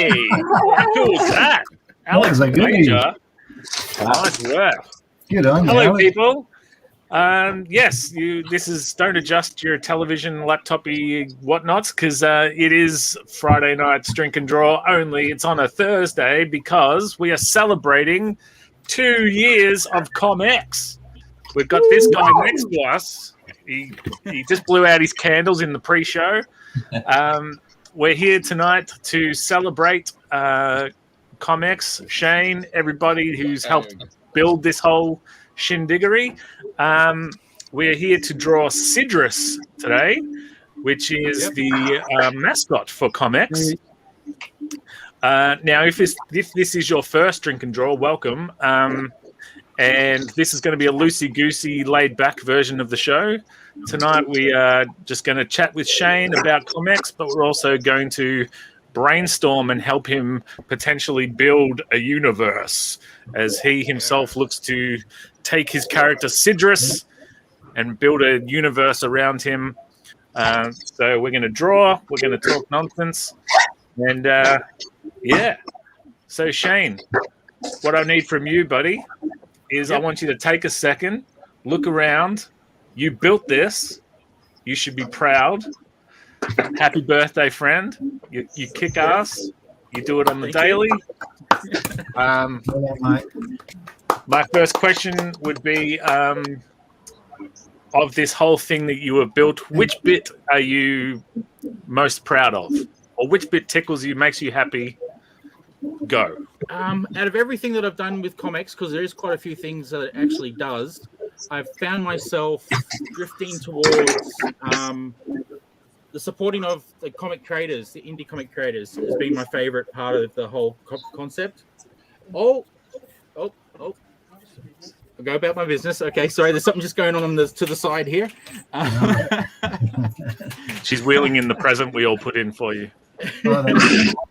Hey, how cool is that? Alex Major. Nice work. Good on you. Hello, Alex. people. Yes, this is don't adjust your television, laptopy, whatnots, because it is Friday night's drink and draw only. It's on a Thursday because we are celebrating 2 years of ComX. We've got this guy next to us. He just blew out his candles in the pre-show. We're here tonight to celebrate ComX, Shane, everybody who's helped build this whole shindiggery. We're here to draw Sydris today, which is the mascot for ComX. Now, if this is your first drink and draw, welcome. And this is going to be a loosey-goosey, laid-back version of the show. Tonight, we are just going to chat with Shane about ComX, but we're also going to brainstorm and help him potentially build a universe as he himself looks to take his character Sydris and build a universe around him. So we're going to draw, we're going to talk nonsense, and yeah. So Shane, what I need from you, buddy, is I want you to take a second, look around. You built this. You should be proud. Happy birthday, friend. You kick ass. You do it on the daily. My first question would be, of this whole thing that you have built, which bit are you most proud of? Or which bit tickles you, makes you happy? Go. Out of everything that I've done with ComX, because there is quite a few things that it actually does, I've found myself drifting towards the supporting of the comic creators, the indie comic creators, has been my favorite part of the whole concept. I'll go about my business. Okay, sorry, there's something just going on to the side here. She's wheeling in the present we all put in for you.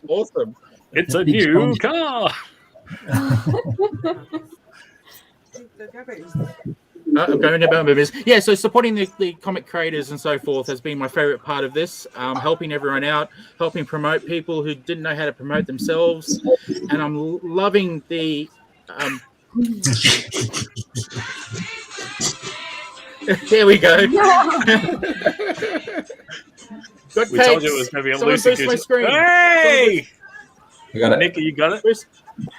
Awesome. It's a new car. I'm going about my business. Yeah, so supporting the comic creators and so forth has been my favorite part of this. Helping everyone out, helping promote people who didn't know how to promote themselves, and I'm loving the. There we go. We told you it was going to be a loosey-goosey. Hey! You got it. Nicky, you got it? Chris.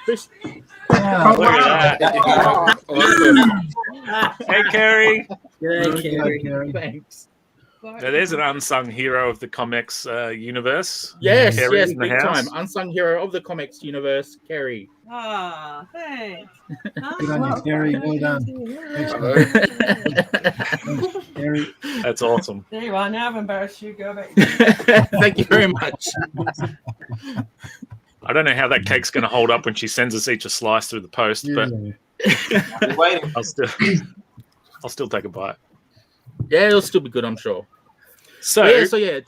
Look at that. Hey, Carrie. Hey, Carrie. Thanks. Now, there's an unsung hero of the ComX universe. Yes, Carrie's in the big house. time. Unsung hero of the ComX universe, Carrie. Ah, thanks. Good on you, Carrie. Well done. Excellent. Carrie. That's awesome. There you are. Now I've embarrassed you. Go back. Thank you very much. I don't know how that cake's going to hold up when she sends us each a slice through the post, but Waiting. I'll still take a bite. Yeah, it'll still be good, I'm sure. So yeah.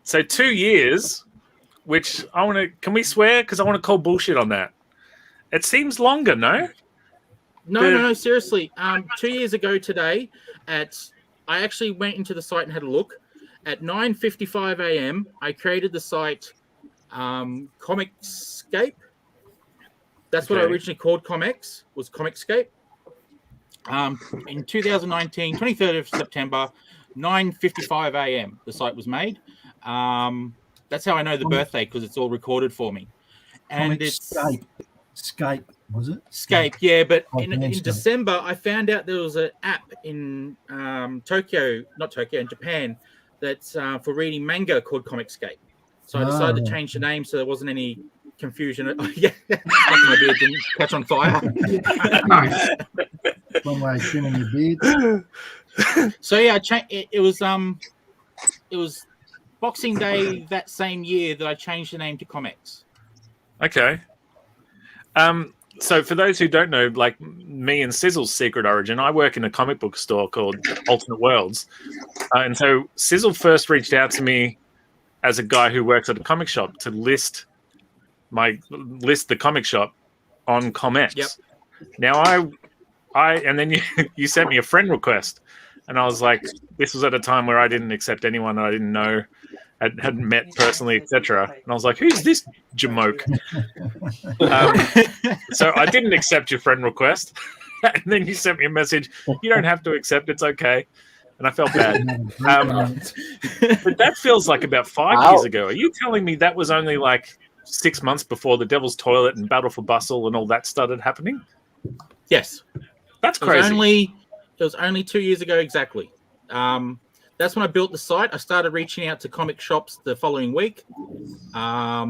So 2 years, which I want to. Can we swear? Because I want to call bullshit on that. It seems longer, no? No, seriously. 2 years ago today, I actually went into the site and had a look. At 9:55 a.m., I created the site ComXscape. That's what I originally called ComX, was ComXscape. In 2019, 23rd of September, 9:55 a.m., the site was made. That's how I know the birthday, because it's all recorded for me. And it's Skype, was it? Skype, yeah. But in December, I found out there was an app in in Japan, that's for reading manga called ComXscape. So I decided to change the name so there wasn't any confusion. Yeah, my beard didn't catch on fire. Nice. One way of trimming your beard. So yeah, it was Boxing Day that same year that I changed the name to ComX. Okay. So for those who don't know, like me and Sizzle's secret origin, I work in a comic book store called Alternate Worlds. And so Sizzle first reached out to me as a guy who works at a comic shop to list the comic shop on ComX. Yep. Now and then you sent me a friend request, and I was like, this was at a time where I didn't accept anyone I didn't know. hadn't met personally, etc. And I was like, "Who's this jamoke?" So I didn't accept your friend request, and then you sent me a message. You don't have to accept; it's okay. And I felt bad. But that feels like about 5 years ago. Are you telling me that was only like 6 months before the Devil's Toilet and Battle for Bustle and all that started happening? Yes. That's crazy. It was only 2 years ago exactly. That's when I built the site. I started reaching out to comic shops the following week. I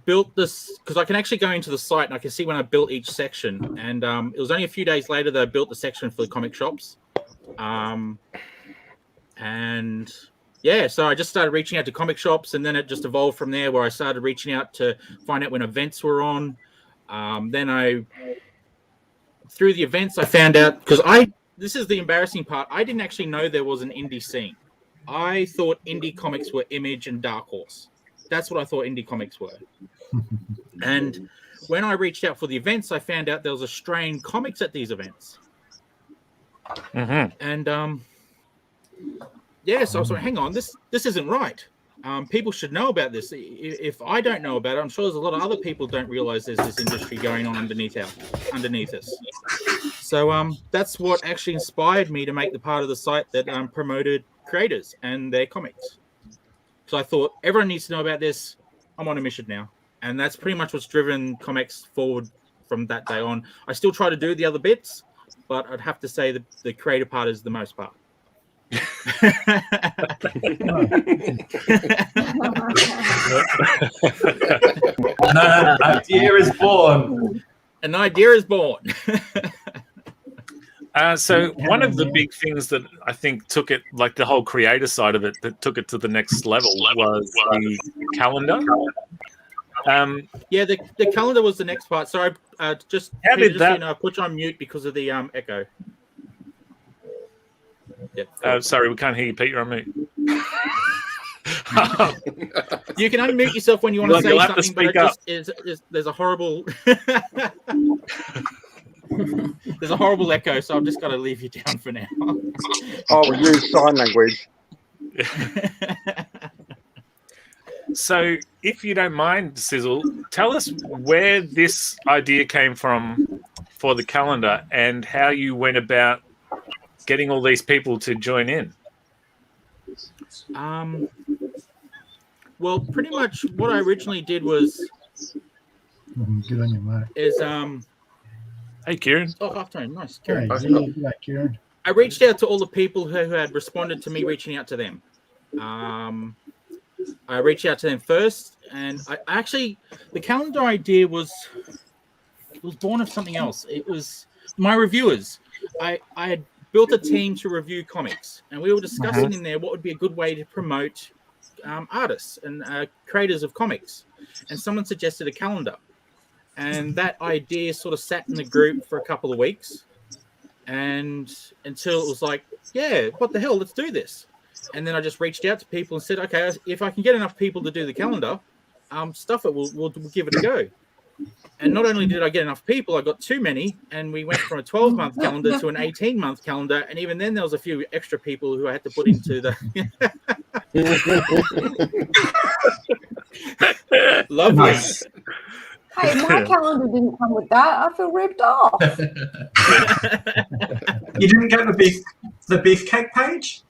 built this because I can actually go into the site and I can see when I built each section. And it was only a few days later that I built the section for the comic shops. And yeah, so I just started reaching out to comic shops, and then it just evolved from there, where I started reaching out to find out when events were on. Then through the events, I found out, because this is the embarrassing part, I didn't actually know there was an indie scene. I thought indie comics were Image and Dark Horse. That's what I thought indie comics were. And when I reached out for the events, I found out there was Australian comics at these events. Mm-hmm. And yeah, so I was like, hang on, this isn't right. People should know about this. If I don't know about it, I'm sure there's a lot of other people don't realize there's this industry going on underneath us. So that's what actually inspired me to make the part of the site that promoted creators and their comics. So I thought everyone needs to know about this. I'm on a mission now. And that's pretty much what's driven ComX forward from that day on. I still try to do the other bits, but I'd have to say that the creator part is the most part. An idea is born. An idea is born. So one of the big things that I think took it, like the whole creator side of it, that took it to the next level was the calendar. Yeah, the calendar was the next part. So I just How did that? I put you on mute because of the echo. Yeah. Sorry, we can't hear you, Pete. You're on mute. You can unmute yourself when you want to say You'll have to something, speak but up. There's a horrible there's a horrible echo, so I've just got to leave you down for now. We'll use sign language. So, if you don't mind, Sizzle, tell us where this idea came from for the calendar and how you went about getting all these people to join in. Well, pretty much what I originally did was Good on you, mate. Hey, Kieran. Oh, halftime, nice, Kieran. Hey, Kieran. I reached out to all the people who had responded to me reaching out to them. I reached out to them first, and I actually, the calendar idea was born of something else. It was my reviewers. I had built a team to review comics, and we were discussing in there what would be a good way to promote artists and creators of comics. And someone suggested a calendar. And that idea sort of sat in the group for a couple of weeks, and until it was like, yeah, what the hell, let's do this. And then I just reached out to people and said, okay, if I can get enough people to do the calendar, stuff it, we'll give it a go. And not only did I get enough people, I got too many, and we went from a 12-month calendar to an 18-month calendar, and even then there was a few extra people who I had to put into the... Lovely. Nice. Hey, my calendar didn't come with that. I feel ripped off. You didn't get the beefcake page?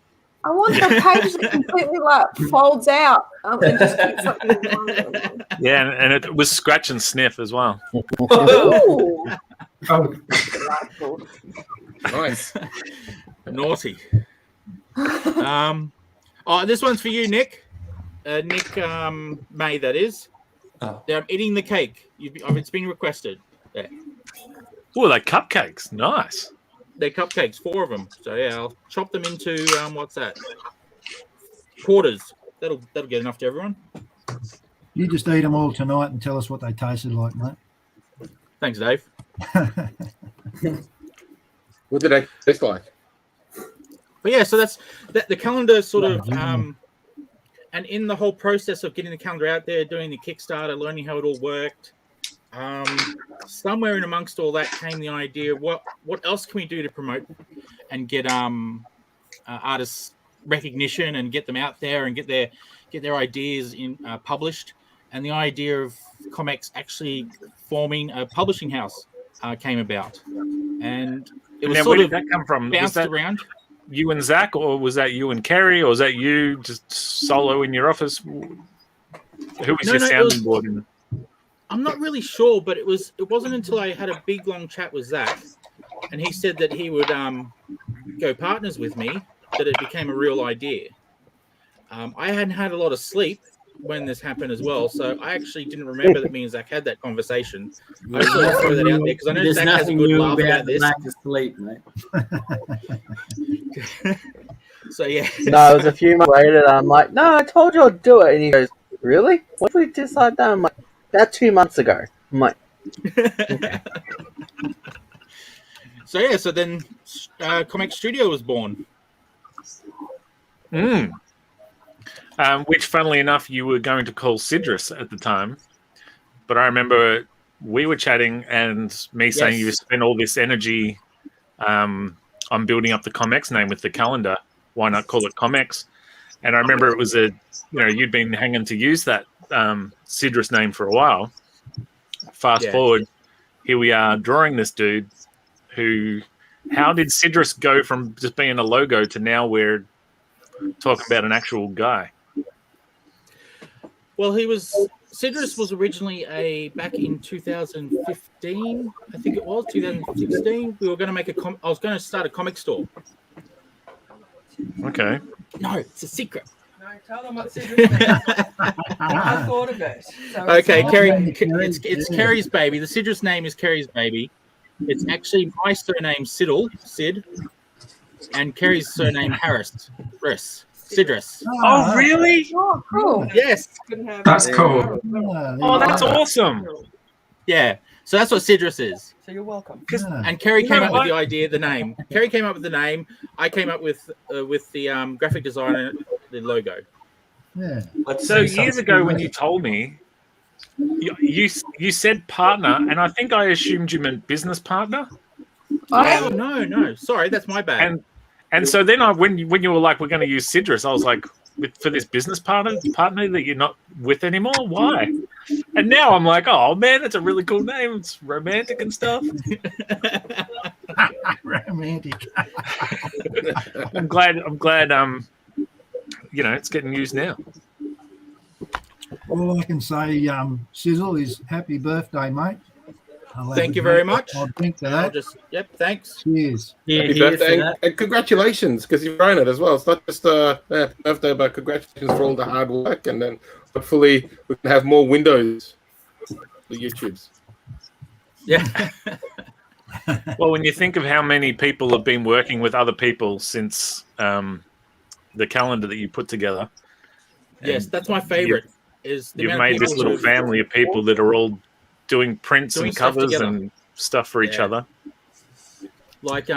I want the page that completely folds out. And just puts something Yeah, and it was scratch and sniff as well. Ooh. Oh, Nice. Naughty. This one's for you, Nick. Nick May, that is. Oh. I'm eating the cake. It's been requested. Yeah. Oh, they're cupcakes. Nice. They're cupcakes, 4 of them. So yeah, I'll chop them into what's that? Quarters. That'll get enough to everyone. You just eat them all tonight and tell us what they tasted like, mate. Thanks, Dave. What did they taste like? But yeah, so that's the calendar sort of and in the whole process of getting the calendar out there, doing the Kickstarter, learning how it all worked, somewhere in amongst all that came the idea, what else can we do to promote and get artists recognition and get them out there and get their ideas in published. And the idea of ComX actually forming a publishing house came about, and it was Now, sort where of did that come from? Was bounced that around. you and Zach, or was that you and Kerry, or was that you just solo in your office? Who was your sounding board? I'm not really sure, but it wasn't until I had a big long chat with Zach, and he said that he would go partners with me, that it became a real idea. I hadn't had a lot of sleep when this happened as well, so I actually didn't remember that me and Zach had that conversation. I just thought I'd throw that out there because I know Zach has a good laugh about this. Lack of sleep, mate. So yeah. No, it was a few months later. I'm like, no, I told you I'd do it, and he goes, really? What did we decide that? I'm like, that 2 months ago. I'm like, okay. So then ComX Studio was born. Which, funnily enough, you were going to call Sydris at the time. But I remember we were chatting and me saying you spent all this energy on building up the ComX name with the calendar. Why not call it ComX? And I remember it was you'd been hanging to use that Sydris name for a while. Fast forward, here we are drawing this dude how did Sydris go from just being a logo to now we're talking about an actual guy? Well, Sydris was originally back in 2015, I think it was 2016. We were going to I was going to start a comic store. Okay. No, it's a secret. No, tell them what Sydris means. I thought of it. So Okay, it's Kerry's baby. The Sydris name is Kerry's baby. It's actually my surname, Sid, and Kerry's surname, Sydris. Oh, really? Oh, cool. Yes. That's cool. Oh, that's awesome. Yeah. So that's what Sydris is. So you're welcome. And Kerry came up with the idea, the name. Kerry came up with the name. I came up with the graphic design and the logo. Yeah. So years ago when you told me, you said partner, and I think I assumed you meant business partner. Oh, no. Sorry, that's my bad. And so then when you were like, we're going to use Sydris, I was like, for this business partner that you're not with anymore? Why? And now I'm like, oh man, it's a really cool name. It's romantic and stuff. Romantic. I'm glad it's getting used now. All I can say, Sizzle, is happy birthday, mate. Thank you very much. I'll drink to that. Thanks. Cheers. Happy birthday and congratulations, because you've grown it as well. It's not just a birthday, but congratulations for all the hard work, and then hopefully we can have more windows for YouTubes. Yeah. Well, when you think of how many people have been working with other people since the calendar that you put together. Yes, that's my favorite. You've made this little family of people that are all doing prints and covers and stuff for each other. Like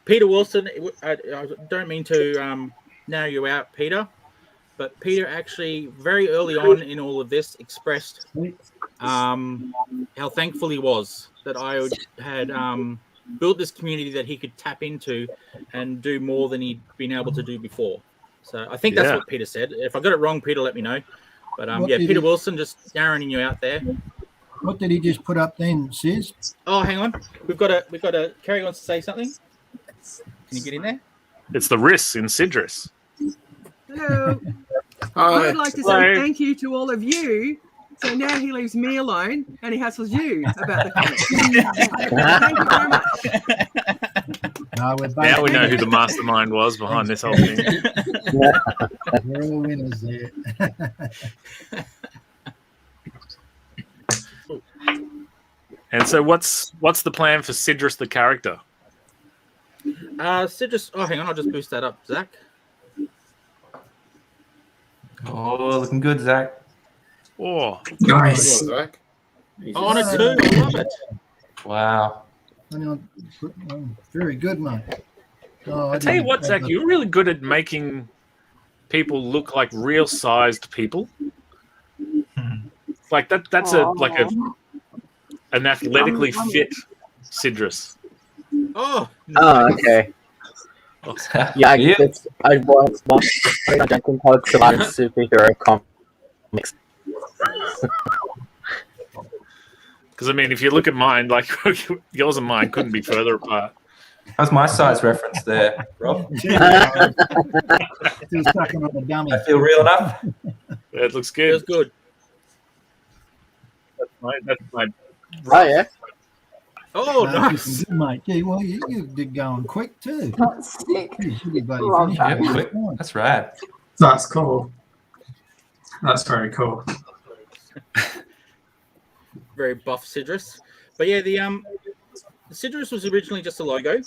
Peter Wilson, I don't mean to narrow you out, Peter, but Peter actually very early on in all of this expressed how thankful he was that I had built this community that he could tap into and do more than he'd been able to do before. So I think that's what Peter said. If I got it wrong, Peter, let me know. But Peter Wilson, just narrowing you out there. What did he just put up then, Sis? Oh, hang on. We've got a Kerry wants to say something. Can you get in there? It's the Riss in Sydris. Hello. I would like to say thank you to all of you. So now he leaves me alone and he hassles you about the comments. Thank you very much. Now we know who the mastermind was behind this whole thing. We're all winners there. And so what's the plan for Sydris the character? Sydris, hang on, I'll just boost that up, Zach. Oh, looking good, Zach. Oh, Nice. Zach. On it too, I love it. Wow. Very good, mate. Oh, I tell you what, Zach, you're really good at making people look like real-sized people. Like that's an athletically fit Sydris. Oh, Oh, okay. Yeah, Yeah. I want Drunken Comics about superhero comics. Because I mean, if you look at mine, like yours and mine couldn't be further apart. How's my size reference there, Rob? Still sucking on the dummy. I feel real enough. It looks It was good. good. That's my Oh yeah. Oh, No, nice. good, mate. Yeah, well, you did going quick too. That's sick. You bloody Love finished that. it. Yeah, quick. That's rad. That's cool. That's very cool. Very buff Sydris. But yeah, the Sydris was originally just a logo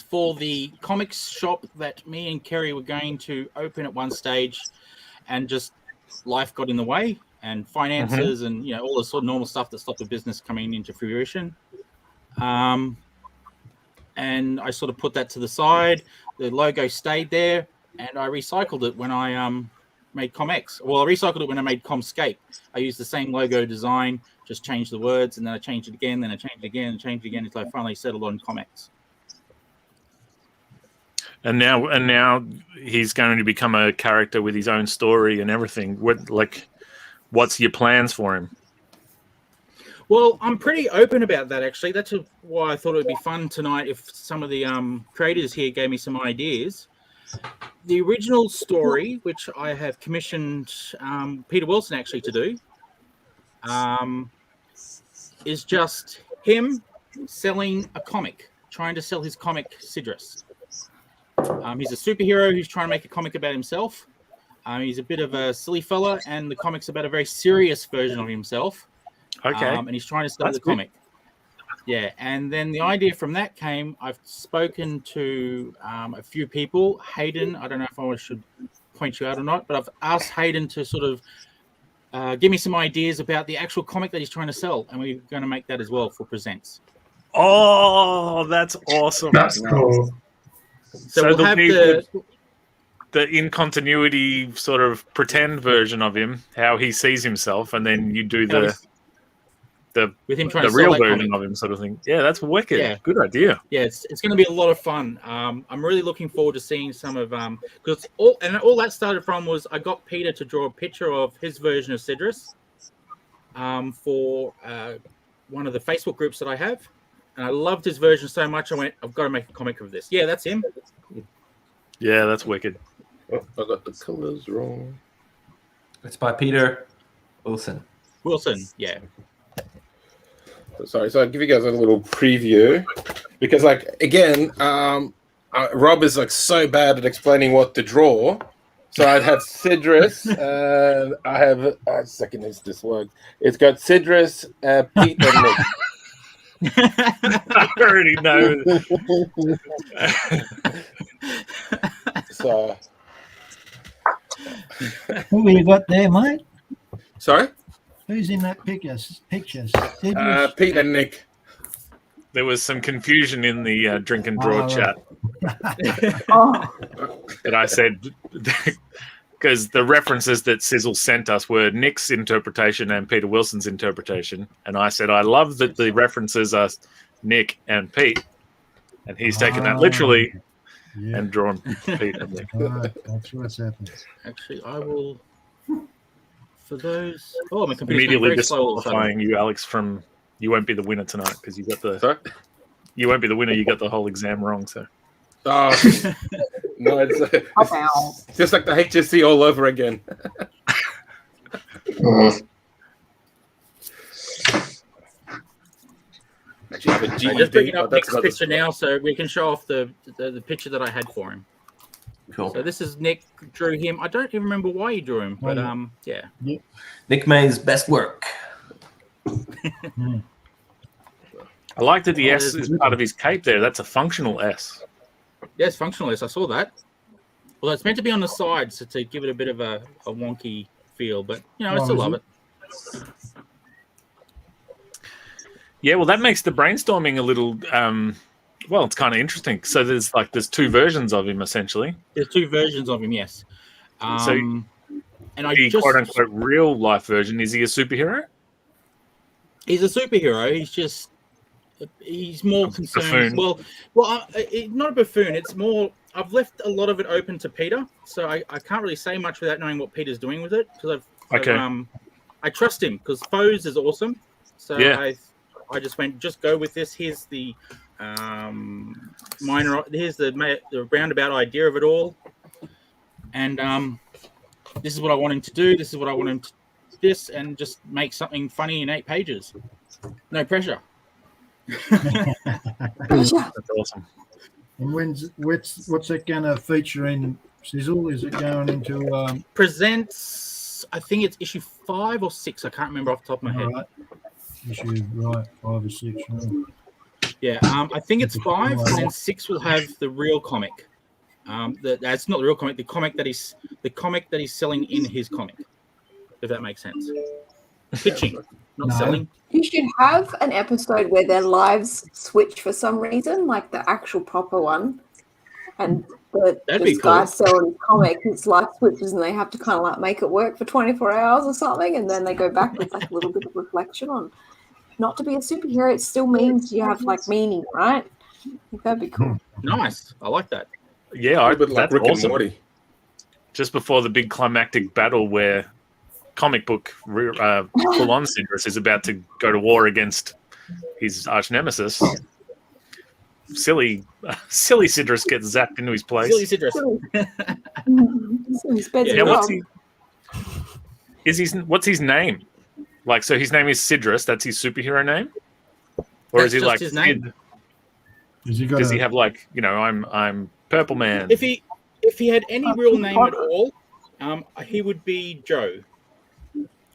for the comics shop that me and Kerry were going to open at one stage, and just life got in the way, and finances and all the sort of normal stuff that stopped the business coming into fruition. And I sort of put that to the side. The logo stayed there, and I recycled it when I made ComX. Well, I recycled it when I made Comscape. I used the same logo design, just changed the words, and then I changed it again, then I changed it again, and changed it again until I finally settled on ComX. And now he's going to become a character with his own story and everything. What's your plans for him? Well, I'm pretty open about that, actually. That's why I thought it would be fun tonight if some of the creators here gave me some ideas. The original story, which I have commissioned Peter Wilson actually to do, is just him selling a comic, trying to sell his comic Sydris. He's a superhero who's trying to make a comic about himself. He's a bit of a silly fella, and the comic's about a very serious version of himself. Okay. And he's trying to sell the comic. Yeah, and then the idea from that came, I've spoken to a few people. Hayden, I don't know if I should point you out or not, but I've asked Hayden to sort of give me some ideas about the actual comic that he's trying to sell, and we're going to make that as well for Presents. Oh, that's awesome. That's cool. So we'll there'll have be the in continuity sort of pretend version of him, how he sees himself, and then you do the with him trying the to real sell that version comic. of him, sort of thing. Yeah, that's wicked. Yeah. Good idea. Yeah, it's going to be a lot of fun. I'm really looking forward to seeing some of because all that started from was I got Peter to draw a picture of his version of Sydris for one of the Facebook groups that I have, and I loved his version so much I went, I've got to make a comic of this. Yeah, that's him. Yeah, that's wicked. Oh, I got the colors wrong. It's by Peter Wilson. Yeah. Sorry, so I'll give you guys a little preview because, again, Rob is so bad at explaining what to draw. So I'd have Sydris, and I have a second. This works. It's got Sydris, Pete, and Nick. I already know. So, Who you got there, mate? sorry, Who's in that picture? Sydris? Pete and Nick. There was some confusion in the drink and draw Oh, chat. Oh, And I said, because the references that Sizzle sent us were Nick's interpretation and Peter Wilson's interpretation. And I said, I love that the references are Nick and Pete. And he's taken that literally Yeah. and drawn Pete and Nick. Right, that's what's happened. Actually, I will for those. Oh, my computer's Immediately very slow all of a sudden. disqualifying you, Alex, from you won't be the winner tonight because you got the Sorry? you won't be the winner. You got the whole exam wrong. So Oh, no, it's wow. just like the HSC all over again. Actually, I have a I'm GED, just bringing but up that's Nick's another picture now, so we can show off the picture that I had for him. Cool. So this is Nick drew him. I don't even remember why he drew him, but yeah. Nick May's best work. I like that the Oh, S is part of his cape there. That's a functional S. Yes, functionalist. I saw that. Well, it's meant to be on the side, so to give it a bit of a wonky feel, but I still love it. Yeah, well, that makes the brainstorming a little. Well, it's kind of interesting. So there's two versions of him essentially. There's two versions of him, yes. So And I the just quote unquote real life version, is he a superhero? he's a superhero. He's just He's more concerned. Buffoon. Not a buffoon. It's more. I've left a lot of it open to Peter, so I can't really say much without knowing what Peter's doing with it. Because I trust him because Foes is awesome. So Yeah. I just went, just go with this. Here's the Here's the roundabout idea of it all, and this is what I want him to do. This is what I want him to and just make something funny in 8 pages. No pressure. That's awesome. And what's that going to feature in Sizzle? Is it going into Presents? I think it's issue 5 or 6. I can't remember off the top of my head. right, issue 5 or 6? Right. Yeah, I think it's 5, and then 6 will have the real comic. That's not the real comic. The comic that he's selling in his comic. If that makes sense. Pitching, not selling. You should have an episode where their lives switch for some reason, like the actual proper one, and the guy selling his comic, his life switches, and they have to kind of like make it work for 24 hours or something, and then they go back with like a little bit of reflection on. Not to be a superhero, it still means you have like meaning, right? I think that'd be cool. Nice, I like that. Yeah, But like that's Rick awesome. and Morty. Just before the big climactic battle where comic book full-on Sydris is about to go to war against his arch nemesis, silly Sydris gets zapped into his place. Silly Sydris. Yeah, what's his name? Like, so his name is Sydris. That's his superhero name, or That's is he just like? his name. Does he have like, I'm Purple Man? If he had any real name at all, he would be Joe.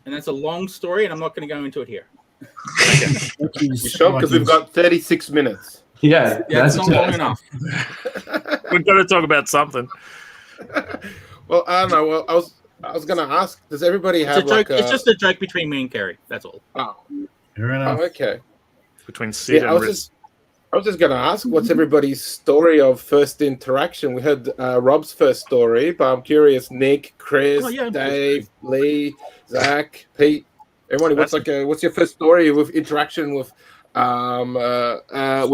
And that's a long story, and I'm not going to go into it here. You sure? Because we've got 36 minutes. Yeah, It's not long enough. We've got to talk about something. Well, I don't know. Well, I was going to ask, does everybody have It's just a joke between me and Kerry. That's all. Oh, Fair enough. okay. Between Sid Yeah, and I was just going to ask, what's everybody's story of first interaction? We heard Rob's first story, but I'm curious, Nick, Chris, Dave, Lee, Zach, Pete, everybody. What's your first story with interaction with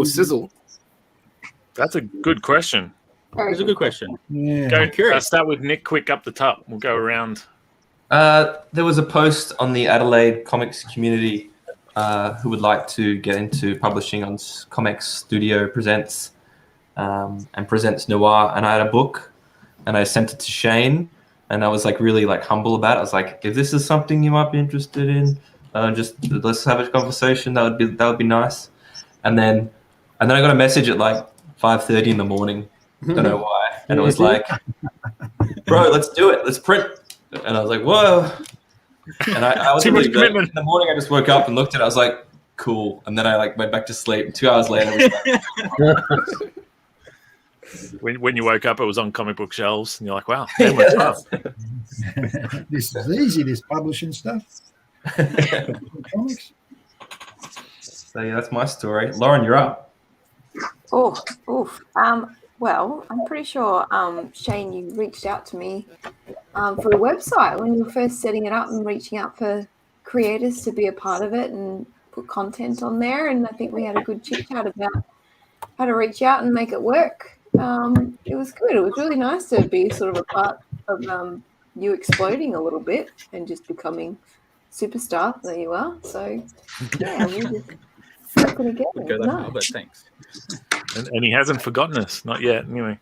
Sizzle? That's a good question. It's a good question. Yeah. Go. Start with Nick. Quick up the top. We'll go around. There was a post on the Adelaide comics community who would like to get into publishing on ComX Studio Presents and Presents Noir, and I had a book, and I sent it to Shane, and I was like really like humble about it. I was like, if this is something you might be interested in, just let's have a conversation. That would be nice. And then I got a message at like 5:30 in the morning. Don't know why, and it was like, bro, let's do it. Let's print. And I was like, whoa. And I was really good. In the morning, I just woke up and looked at it. I was like, cool. And then I like went back to sleep. And 2 hours later, it was like, when you woke up, it was on comic book shelves, and you're like, wow, that was tough. This is easy, this publishing stuff. Comics. So yeah, that's my story. Lauren, you're up. Well, I'm pretty sure, Shane, you reached out to me for a website when you were first setting it up and reaching out for creators to be a part of it and put content on there. And I think we had a good chit chat about how to reach out and make it work. It was good. It was really nice to be sort of a part of you exploding a little bit and just becoming superstar. There you are. So, yeah, we just stuck it together. Go that far, but thanks. And he hasn't forgotten us. Not yet, anyway.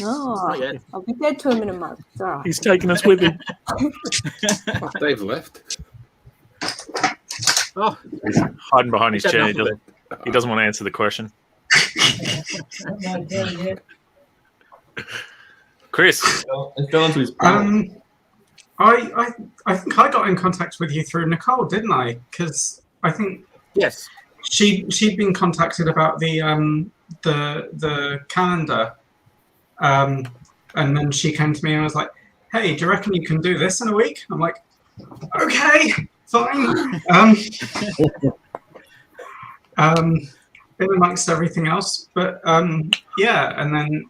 No, Not yet. I'll be dead to him in a month. It's all right. He's taking us with him. Dave left. Oh, He's hiding behind his He's had chair. enough of He doesn't want to answer the question. Chris. Let's go into his I think I got in contact with you through Nicole, didn't I? Because I think yes. she'd been contacted about the calendar, and then she came to me and was like, "Hey, do you reckon you can do this in a week?" I'm like, "Okay, fine." In amongst everything else, but yeah, and then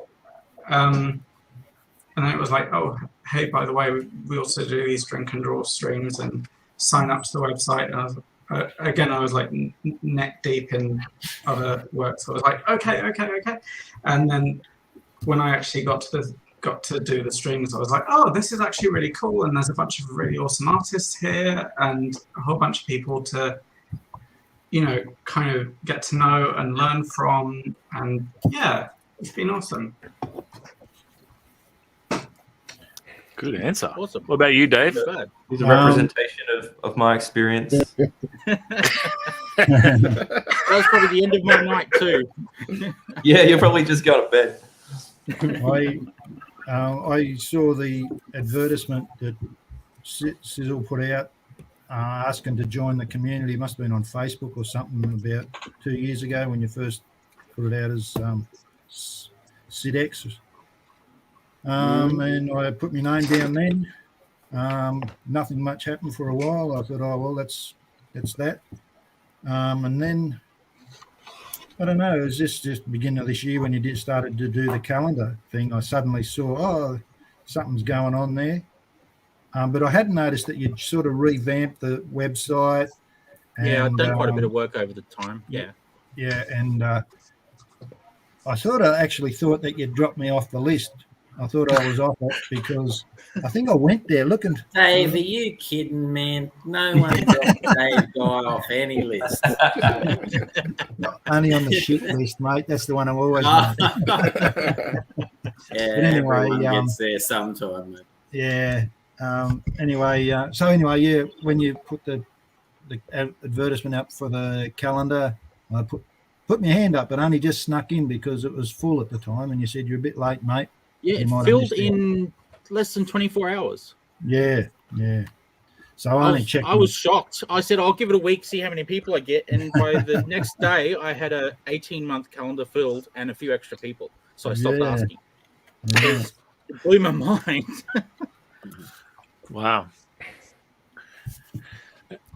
it was like, "Oh, hey, by the way, we also do these drink and draw streams and sign up to the website." And I was like, again, I was like neck deep in other work, so I was like, okay. And then when I actually got to do the streams, I was like, oh, this is actually really cool, and there's a bunch of really awesome artists here, and a whole bunch of people to, kind of get to know and learn from, and yeah, it's been awesome. Good answer. Awesome. What about you, Dave? He's a representation of my experience. That was probably the end of my night too. Yeah, you'll probably just go to bed. I saw the advertisement that Sizzle put out asking to join the community. It must have been on Facebook or something about 2 years ago when you first put it out as SidX. And I put my name down then. Nothing much happened for a while. I thought, oh, well, that's that. And then, I don't know, it was just the beginning of this year when you started to do the calendar thing. I suddenly saw, oh, something's going on there. But I hadn't noticed that you'd sort of revamped the website. Yeah, I've done quite a bit of work over the time. Yeah. Yeah, and I sort of actually thought that you'd dropped me off the list. I thought I was off it because I think I went there looking. Dave, are you kidding, man? No one dropped Dave Guy off any list. Only on the shit list, mate. That's the one I'm always on. Yeah, anyway, everyone gets there sometime, mate. Yeah. Anyway, when you put the advertisement up for the calendar, I put my hand up, but only just snuck in because it was full at the time, and you said you're a bit late, mate. Yeah, it filled in less than 24 hours. Yeah. So I only checked. I was shocked. I said, I'll give it a week, see how many people I get. And by the next day, I had a 18-month calendar filled and a few extra people. So I stopped asking. Yeah. It blew my mind. Wow.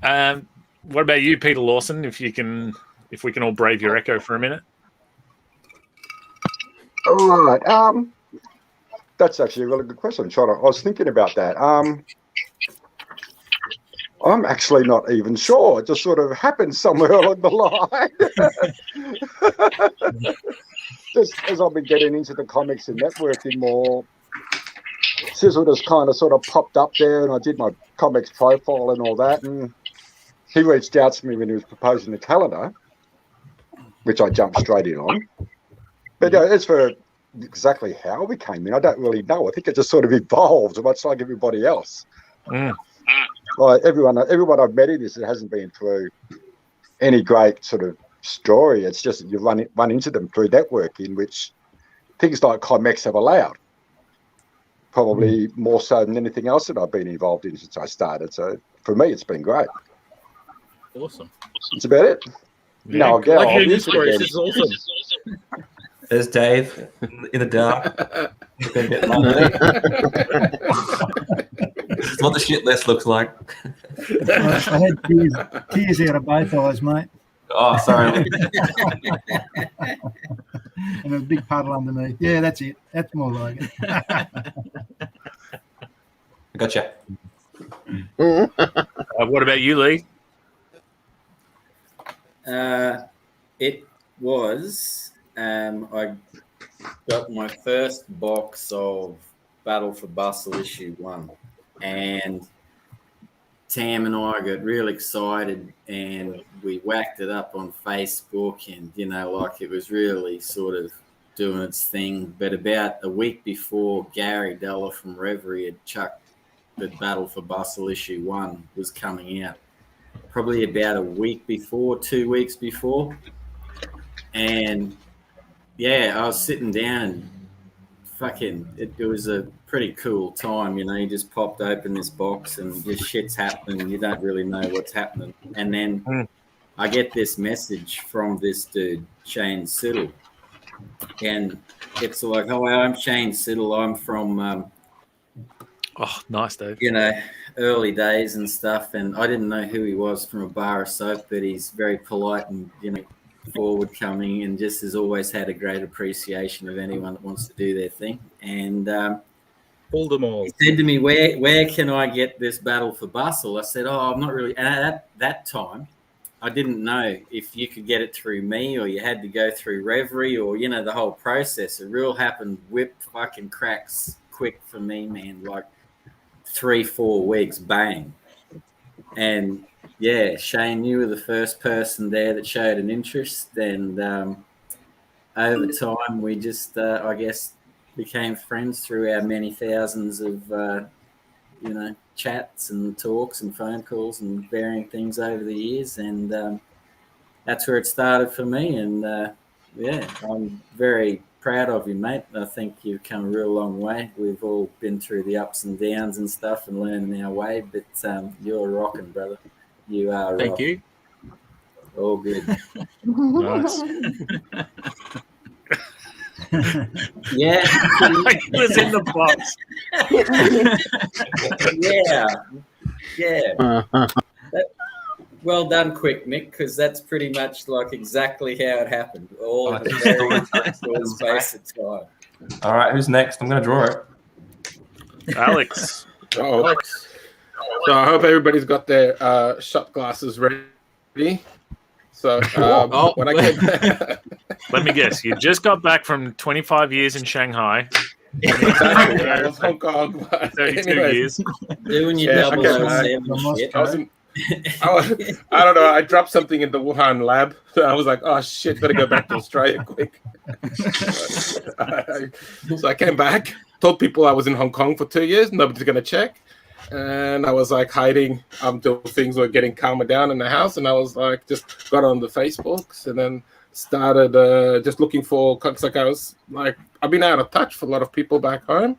What about you, Peter Lawson? If we can all brave your echo for a minute. All right. That's actually a really good question, Sean. I was thinking about that. I'm actually not even sure. It just sort of happened somewhere along the line. Just as I've been getting into the comics and networking more, Sizzle just kind of sort of popped up there, and I did my comics profile and all that. And he reached out to me when he was proposing the calendar, which I jumped straight in on. But as for exactly how we came in, I don't really know. I think it just sort of evolved, much like everybody else. Like everyone I've met in this, it hasn't been through any great sort of story. It's just you run into them through networking, which things like ComX have allowed. Probably more so than anything else that I've been involved in since I started. So for me, it's been great. Awesome. That's about it. Yeah, no, I'll like hearing these stories. This is awesome. There's Dave in the dark. This is what the shit list looks like. I had tears out of both eyes, mate. Oh, sorry. And a big puddle underneath. Yeah, that's it. That's more like it. Gotcha. What about you, Lee? It was, I got my first box of Battle for Bustle issue 1, and Tam and I got real excited, and we whacked it up on Facebook, and like it was really sort of doing its thing. But about a week before, Gary Della from Reverie had chucked the Battle for Bustle issue 1 was coming out, probably about a week before, 2 weeks before. And yeah, I was sitting down, it was a pretty cool time, you just popped open this box and this shit's happening and you don't really know what's happening. And then I get this message from this dude, Shane Siddle. And it's like, oh, I'm Shane Siddle. I'm from, oh, nice, Dave. Early days and stuff. And I didn't know who he was from a bar of soap, but he's very polite and, forward coming, and just has always had a great appreciation of anyone that wants to do their thing. And pulled them all. He said to me, where can I get this Battle for Bustle? I said, oh, I'm not really. And at that time, I didn't know if you could get it through me or you had to go through Reverie or, you know, the whole process. It real happened whip fucking cracks quick for me, man. Like 3-4 weeks, bang. And yeah, Shane, you were the first person there that showed an interest. And over time, we just, I guess, became friends through our many thousands of, you know, chats and talks and phone calls and varying things over the years. And that's where it started for me. And yeah, I'm very proud of you, mate. I think you've come a real long way. We've all been through the ups and downs and stuff and learning our way, but you're rocking, brother. You are. Thank you. All good. Nice. Yeah. It was in the box. Yeah. Well done, quick, Nick, because that's pretty much like exactly how it happened. All in a very short space of time. All right, who's next? I'm going to draw it. Alex. Oh, Alex. So I hope everybody's got their shot glasses ready. So when I came back, let me guess. You just got back from 25 years in Shanghai. exactly, I was Hong Kong. 32 years. Doing your Yeah, 007 shit. I don't know. I dropped something in the Wuhan lab. So I was like, oh, shit, better go back to Australia quick. So I came back, told people I was in Hong Kong for 2 years. Nobody's going to check. And I was like hiding until things were getting calmer down in the house. And I was like, just got on the Facebooks and then started just looking for, cause like I was like, I've been out of touch with a lot of people back home.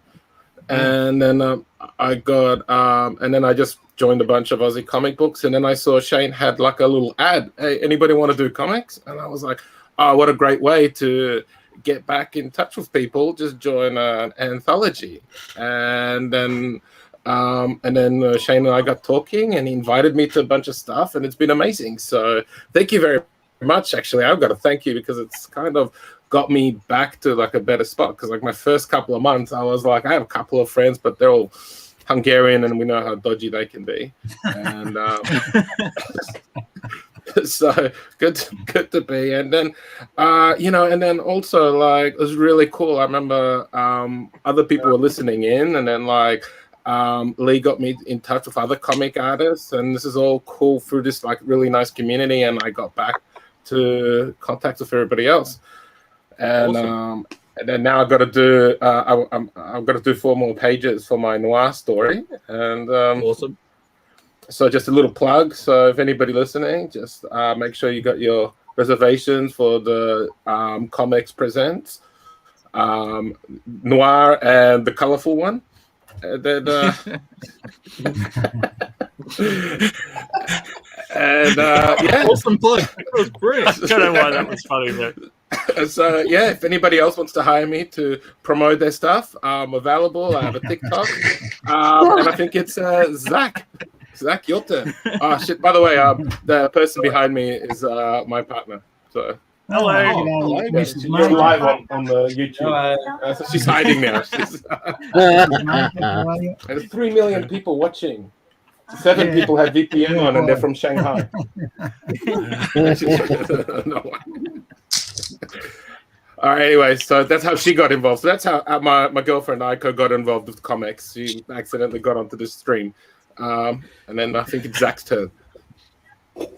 And then I got, and then I just joined a bunch of Aussie comic books. And then I saw Shane had like a little ad. Hey, anybody want to do comics? And I was like, oh, what a great way to get back in touch with people. Just join an anthology. And then Shane and I got talking and he invited me to a bunch of stuff and it's been amazing. So thank you very much. Actually, I've got to thank you because it's kind of got me back to like a better spot. Because like my first couple of months, I was like, I have a couple of friends, but they're all Hungarian and we know how dodgy they can be. And so good to be. And then, you know, and then also like it was really cool. I remember other people were listening in and then like, Lee got me in touch with other comic artists and this is all cool through this like really nice community and I got back to contact with everybody else and awesome. And then now I've got to do I've got to do 4 more pages for my noir story and awesome. So just a little plug, so if anybody listening, just make sure you got your reservations for the ComX Presents Noir and the colorful one. And then, yeah, awesome plug. That was great. I don't know why that was funny, but so yeah, if anybody else wants to hire me to promote their stuff, I'm available. I have a TikTok, and I think it's Zach. Zach, your turn. Oh shit! By the way, the person behind me is my partner. So. Hello. Hello. She's live on the YouTube. So she's hiding now. There's 3 million people watching. 7 people have VPN on and they're from Shanghai. No. All right, anyway, so that's how she got involved. So that's how my girlfriend Aiko got involved with ComX. She accidentally got onto this stream. And then I think it's Zach's turn.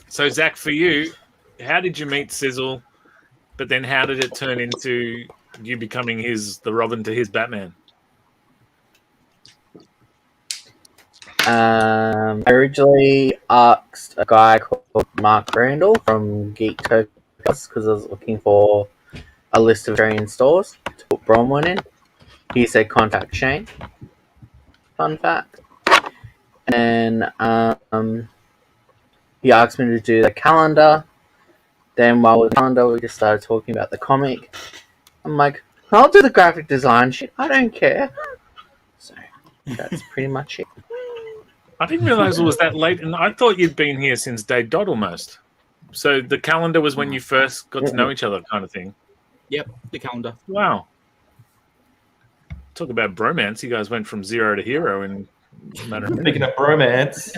So Zach, for you, how did you meet Sizzle? But then how did it turn into you becoming the Robin to his Batman? I originally asked a guy called Mark Randall from Geektopia because I was looking for a list of Australian stores to put Bronwyn in. He said contact Shane. Fun fact. And he asked me to do the calendar. Then while with the calendar, we just started talking about the comic. I'm like, I'll do the graphic design shit. I don't care. So that's pretty much it. I didn't realize it was that late, and I thought you'd been here since day dot almost. So the calendar was when you first got to know each other, kind of thing. Yep, the calendar. Wow. Talk about bromance. You guys went from 0 to hero in matter. Picking up romance.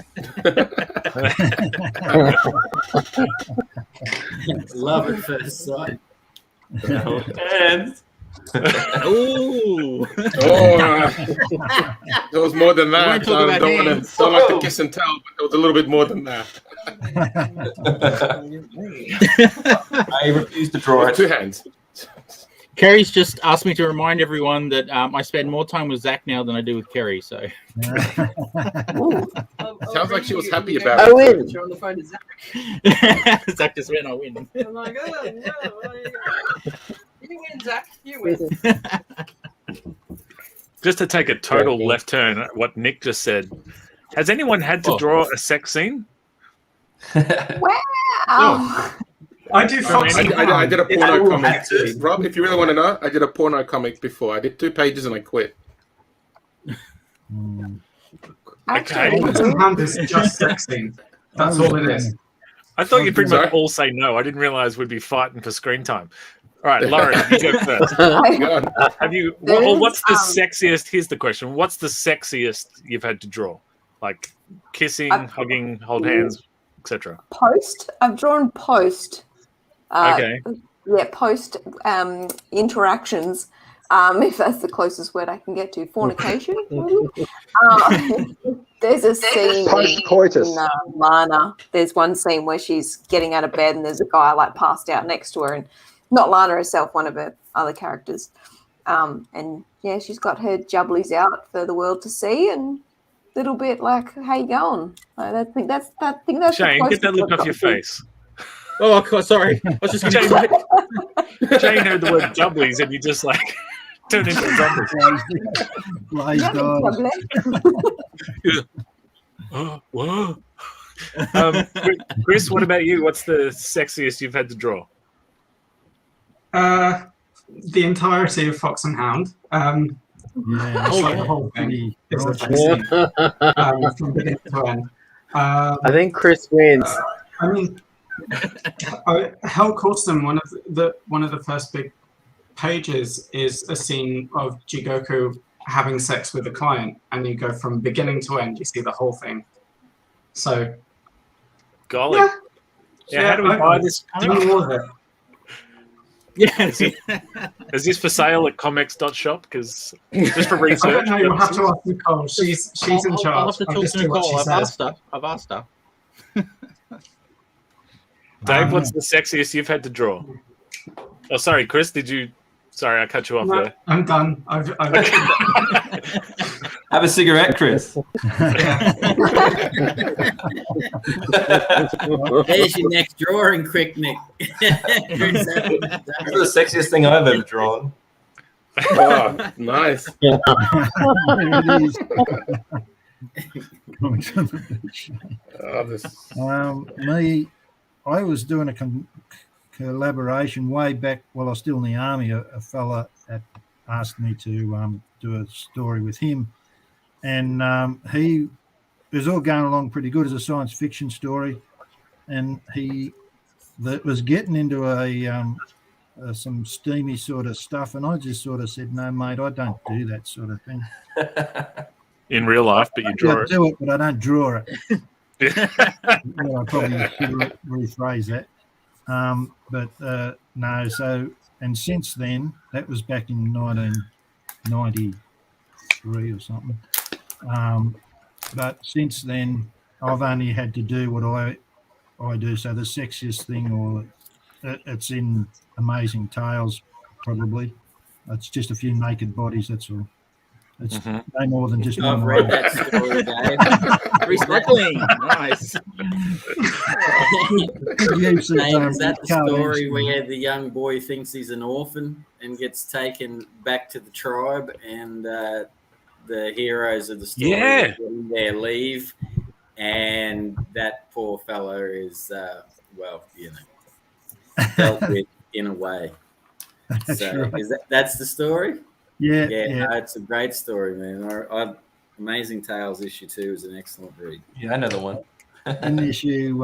Love at first sight. And Ooh. There was more than that. won't talk about Don't like to kiss and tell, but there was a little bit more than that. I refuse to draw it. Two hands. Kerry's just asked me to remind everyone that I spend more time with Zach now than I do with Kerry. So Sounds like she was happy about I it. win. You're on the phone to Zach. Zach just went, I win. I'm like, oh, no, you win, Zach. You win. Just to take a total left turn at what Nick just said, has anyone had to draw a sex scene? Wow. I do. I did a porno comic. Rob, if you really want to know, I did a porno comic before. I did 2 pages and I quit. Okay. Fox and Hound is just sex scene. That's all it is. I thought you'd pretty much all say no. I didn't realize we'd be fighting for screen time. All right, Lauren, you go first. Have you? What's the sexiest? Here's the question: what's the sexiest you've had to draw? Like kissing, hugging, hold hands, etc. Post. I've drawn post. Okay. Yeah, post interactions. If that's the closest word I can get to, fornication. There's a scene Post-coitus. in Lana. There's one scene where she's getting out of bed and there's a guy like passed out next to her, and not Lana herself, one of her other characters. And yeah, she's got her jubblies out for the world to see, and a little bit like, "How you going?" I think that's Shane, get that look off your face. Oh, God, sorry. I was just Jane heard the word jubblies, and you just like turned into a zombie. Whoa. Chris, what about you? What's the sexiest you've had to draw? The entirety of Fox and Hound. The whole thing is a sex scene, from beginning to end. I think Chris wins. I mean, Hell Caurston, one of the first big pages is a scene of Jigoku having sex with a client, and you go from beginning to end. You see the whole thing. So, golly, yeah. How do we buy this? More of it. Yeah. Is this for sale at ComX.shop? Because just for research. I don't know. You'll have to ask Nicole. She's in charge. I'll have to talk to Nicole. I've asked her. Dave, what's the sexiest you've had to draw? Oh, sorry, Chris. Did you? Sorry, I cut you off there. I'm done. I've Have a cigarette, Chris. There's your next drawing, quick, Nick. That's the sexiest thing I've ever drawn. Oh, nice. Me, I was doing a collaboration way back while I was still in the army. A fella asked me to do a story with him, and it was all going along pretty good as a science fiction story, and he was getting into some steamy sort of stuff, and I just sort of said, "No, mate, I don't do that sort of thing." In real life, but you draw I it. do it, but I don't draw it. Well, I probably should rephrase that. But no, so, and since then, that was back in 1993 or something. But since then, I've only had to do what I do. So the sexiest thing, or it's in Amazing Tales, probably. It's just a few naked bodies, that's all. It's no more than just one I've read roll. that story, Dave. Recycling. Nice. Is that the story where the young boy thinks he's an orphan and gets taken back to the tribe, and the heroes of the story getting their leave, and that poor fellow is, dealt with in a way. That's So right. that's the story? Yeah. No, it's a great story, man. Amazing Tales issue 2 is an excellent read. Yeah, another one. In issue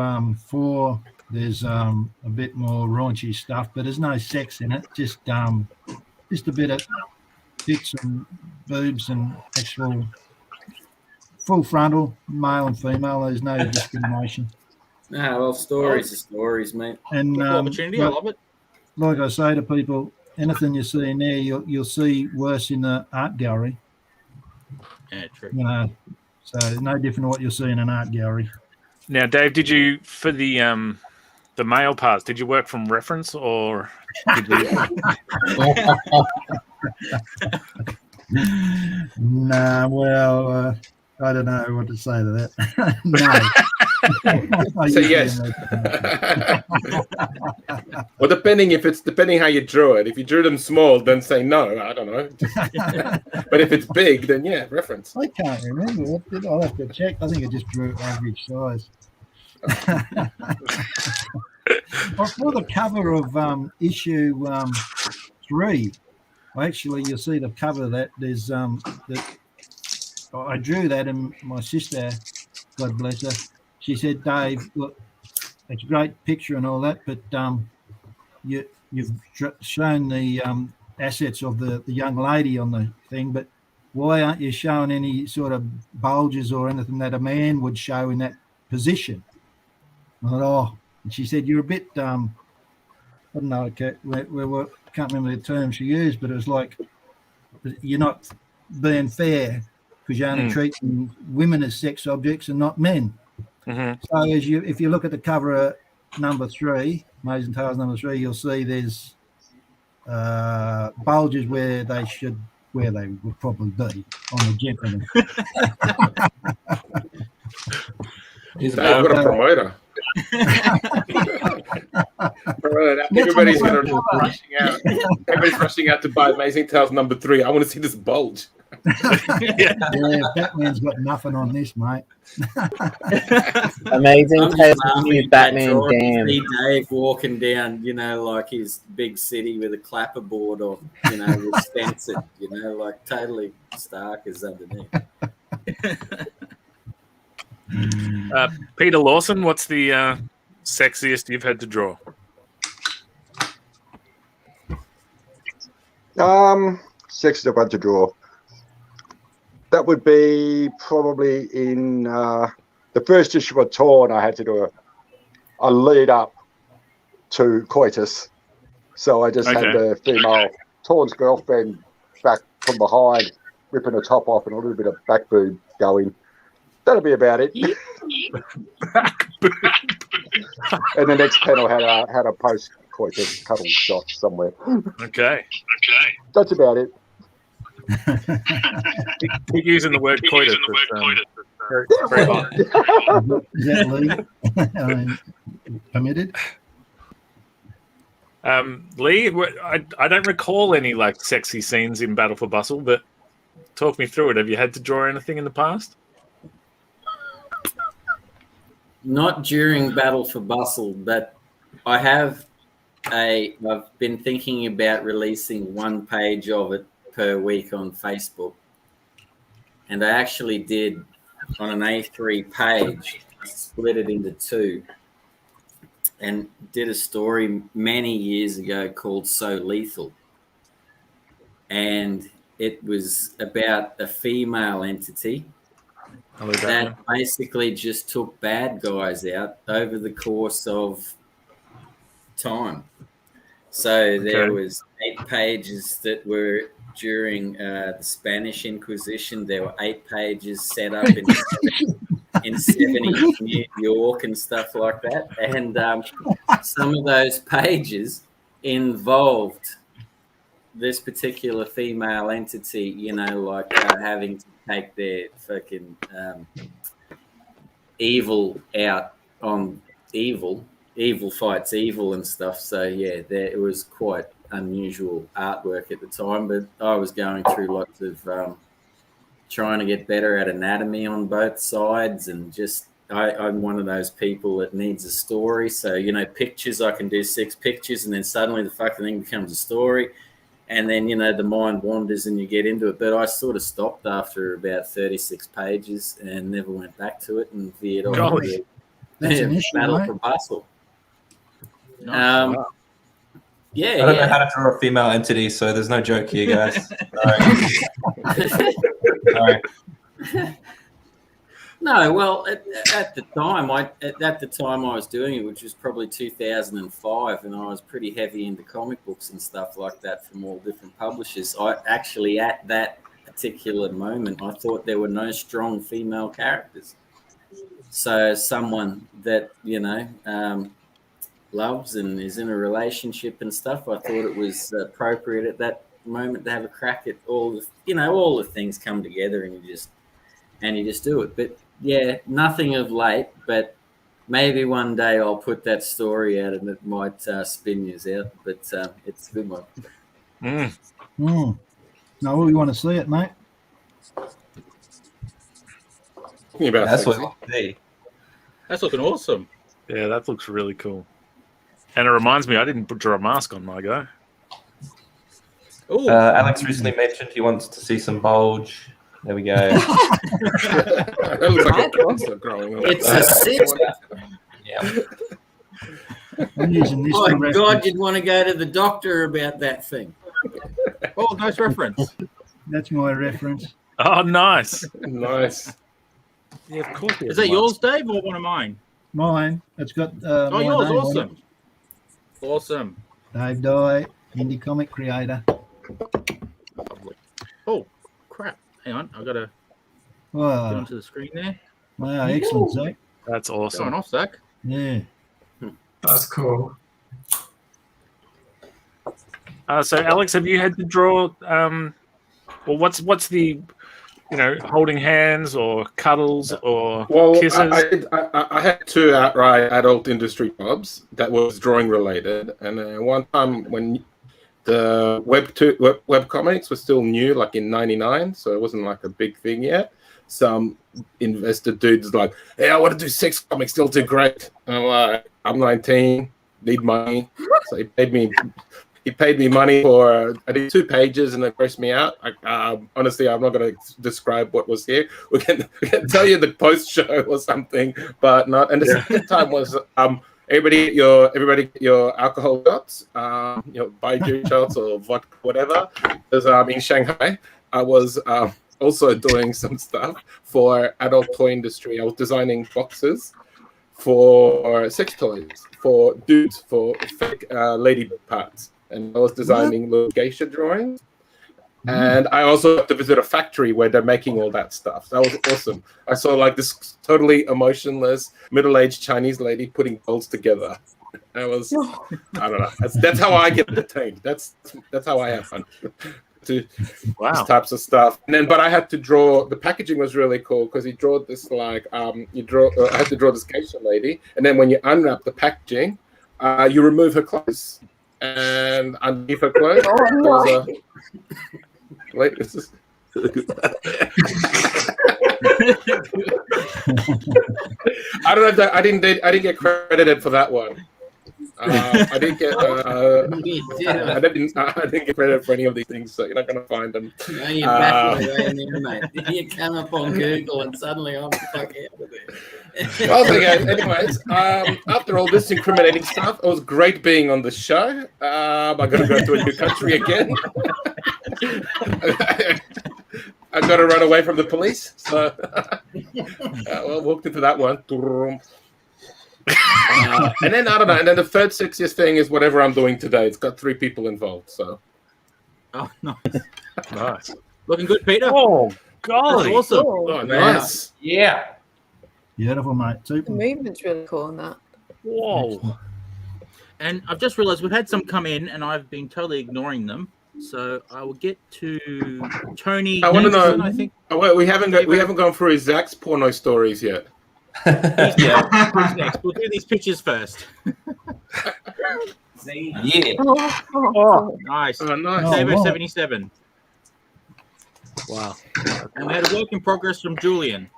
4, there's a bit more raunchy stuff, but there's no sex in it. Just a bit of tits and boobs and actual full frontal, male and female. There's no discrimination. No, well, stories are stories, mate. And Equal opportunity, I love it. like I say to people, anything you see in there, you'll see worse in the art gallery. Yeah, true. You know, so no different to what you'll see in an art gallery. Now, Dave, did you for the male parts? Did you work from reference or? Did you... Nah, well, I don't know what to say to that. No. So yes. Well, depending how you drew it. If you drew them small, then say no. I don't know. But if it's big, then yeah, reference. I can't remember. I'll have to check. I think I just drew average size. Well, for the cover of issue 3, actually, you'll see the cover of that. There's that I drew that, and my sister, God bless her, she said, "Dave, look, it's a great picture and all that, but you've shown the assets of the young lady on the thing, but why aren't you showing any sort of bulges or anything that a man would show in that position?" I thought, oh, and she said, "You're a bit, I don't know, okay, we can't remember the term she used, but it was like, you're not being fair because you're only treating women as sex objects and not men." Mm-hmm. So if you look at the cover of number 3, Maze and Tales number 3, you'll see there's bulges where they would probably be on the gentleman. He's what a promoter. Everybody's rushing out. Everybody's rushing out to buy Amazing Tales number 3. I want to see this bulge. Yeah, Batman's got nothing on this, mate. Amazing Tales new Batman Damn. See Dave walking down, like his big city with a clapperboard on, with stencil, like totally stark as underneath. Peter Lawson, what's the sexiest you've had to draw? Sexiest I've had to draw. That would be probably in the first issue of Torn. I had to do a lead up to coitus, so I just had the female Torn's girlfriend back from behind, ripping her top off and a little bit of back boob going. That'll be about it. And the next panel had a post coitus cuddle shot somewhere. Okay. That's about it. Keep using the word coitus. Very hot. Is that legal? Permitted? Lee, I don't recall any like sexy scenes in Battle for Bustle, but talk me through it. Have you had to draw anything in the past? Not during Battle for Bustle, but I've been thinking about releasing one page of it per week on Facebook. And I actually did on an A3 page, split it into 2, and did a story many years ago called So Lethal. And it was about a female entity that basically just took bad guys out over the course of time. So there was 8 pages that were during the Spanish Inquisition. There were 8 pages set up in 70 New York and stuff like that. And some of those pages involved this particular female entity, having to take their fucking evil out on evil. Evil fights evil and stuff. So, yeah, it was quite unusual artwork at the time, but I was going through lots of trying to get better at anatomy on both sides, and just I'm one of those people that needs a story. So, pictures, I can do 6 pictures, and then suddenly the fucking thing becomes a story. And then, the mind wanders and you get into it. But I sort of stopped after about 36 pages and never went back to it and veered on to Battle for Bustle. Nice. Yeah, I don't know how to draw a female entity, so there's no joke here, guys. Sorry. No, well, at the time I was doing it, which was probably 2005, and I was pretty heavy into comic books and stuff like that from all different publishers. I actually, at that particular moment, I thought there were no strong female characters. So someone that, loves and is in a relationship and stuff, I thought it was appropriate at that moment to have a crack at all the things come together and you just do it. But yeah, nothing of late, but maybe one day I'll put that story out and it might spin you out, but it's a good one. No, we want to see it, mate. That's what I see. That's looking awesome. Yeah, that looks really cool. And it reminds me, I didn't draw a mask on my go. Alex recently mentioned he wants to see some bulge. There we go. That looks like a cancer growing up. It's a Sizzle. Yeah. I'm using this. Oh, God, you'd want to go to the doctor about that thing. Oh, nice reference. That's my reference. Oh, nice. Nice. Yeah, of course. Is that yours, Dave, or one of mine? Mine. It's got. Oh, yours. Awesome. Awesome. Dave Dye, indie comic creator. Lovely. Oh, crap. Hang on. I've got to get Wow. onto the screen there. Wow, excellent, Zach. That's Going awesome. off, Zach. Yeah. That's cool. So, Alex, have you had to draw? Well, what's the, holding hands or cuddles or kisses? I had 2 outright adult industry jobs that was drawing related, and one time when the web comics was still new, like in '99, so it wasn't like a big thing yet. Some investor dude's like, "Hey, I want to do sex comics, still do great." And I'm like, "I'm 19, need money," so he paid me money for, I did 2 pages and it grossed me out. Honestly, I'm not going to describe what was here. We can tell you the post show or something, but not. And the second time was everybody get your alcohol shots, baijiu shots or vodka, whatever. Because in Shanghai, I was also doing some stuff for adult toy industry. I was designing boxes for sex toys for dudes, for fake lady parts. And I was designing little geisha drawings. And I also got to visit a factory where they're making all that stuff. That was awesome. I saw like this totally emotionless, middle-aged Chinese lady putting dolls together. I don't know. That's how I get entertained. That's how I have fun. These types of stuff. And then, but I had to draw. The packaging was really cool because he drew this I had to draw this geisha lady, and then when you unwrap the packaging, you remove her clothes. And underneath her clothes, wait, this is. I don't know. I didn't get credited for that one. I didn't get. I didn't get credit for any of these things, so you're not going to find them. No, you're back away in there, mate. You come up on Google and suddenly I'm the fuck out of there. Well, anyways, after all this incriminating stuff, it was great being on the show. I'm going to go to a new country again. I got to run away from the police, so walked into that one. And then I don't know. And then the third sexiest thing is whatever I'm doing today. It's got 3 people involved. So. Oh, nice, nice. Looking good, Peter. Oh, golly, that's awesome. Oh, nice. Yeah. Beautiful, mate. The movement's really cool on that. Whoa. And I've just realised we've had some come in, and I've been totally ignoring them. So I will get to Tony. I want to know. I think. Oh, wait, we haven't gone through Zach's porno stories yet. Who's next? We'll do these pictures first. Yeah. Oh, nice. Oh, nice. Saber 77. Wow. And we had a work in progress from Julian,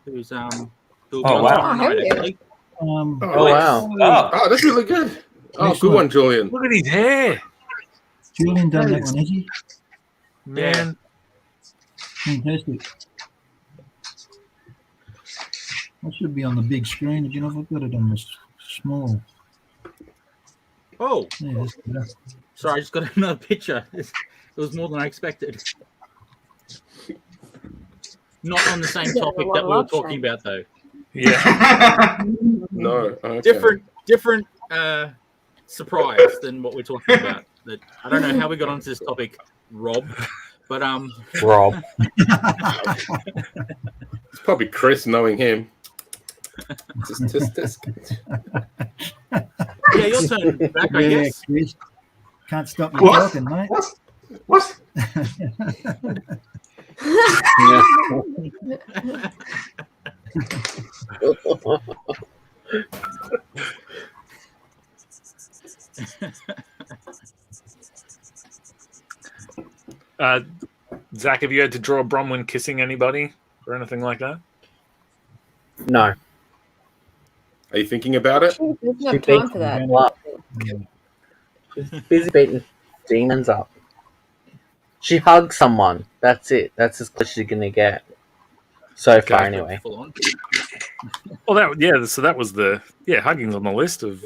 who's who'll be Oh, on wow. tomorrow night, actually. wow. Oh, that's really good. Oh, good one, Julian. Look at his hair. Julian done that one, is he? Man. Fantastic. I should be on the big screen again. I've got it on the small. Oh, Yeah, that's better. sorry, I just got another picture. It was more than I expected. Not on the same topic that we were talking about, though. Yeah. No. Okay. Different surprise than what we're talking about. That I don't know how we got onto this topic, Rob. But Rob. It's probably Chris, knowing him. Just. Yeah, your turn back, I guess. Chris. Can't stop you What? talking, mate. What? Zach, have you had to draw Bronwyn kissing anybody or anything like that? No. Are you thinking about it? There's no time for that. She's busy beating demons up. She hugs someone. That's it. That's as close as you're gonna get. So far, anyway. Full on. Well, so that was hugging's on the list of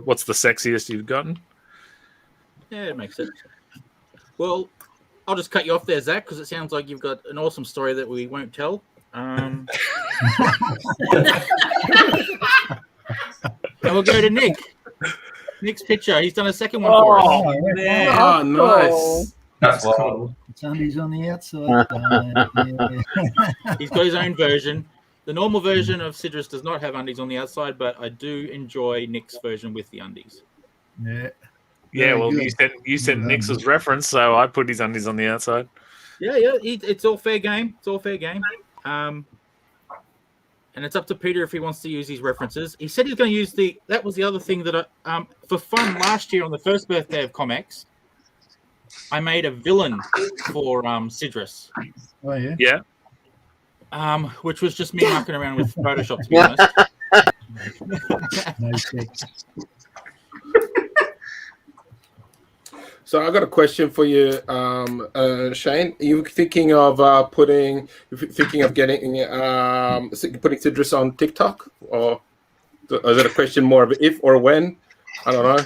what's the sexiest you've gotten? Yeah, it makes sense. Well, I'll just cut you off there, Zach, because it sounds like you've got an awesome story that we won't tell. And we'll go to Nick. Nick's picture. He's done a second one for us. Oh, nice. That's cool. Somebody's on the outside. He's got his own version. The normal version of Sydris does not have undies on the outside, but I do enjoy Nick's version with the undies. Yeah. Yeah, well, good. you sent Nix's reference, so I put his undies on the outside. Yeah, it's all fair game. It's all fair game. And it's up to Peter if he wants to use these references. He said he's going to use that was the other thing that for fun last year on the first birthday of ComX, I made a villain for Sydris. Oh, yeah? Yeah. Which was just me mucking around with Photoshop, to be honest. No sex. So I got a question for you, Shane. Are you thinking of putting Sydris on TikTok, or is it a question more of if or when? I don't know.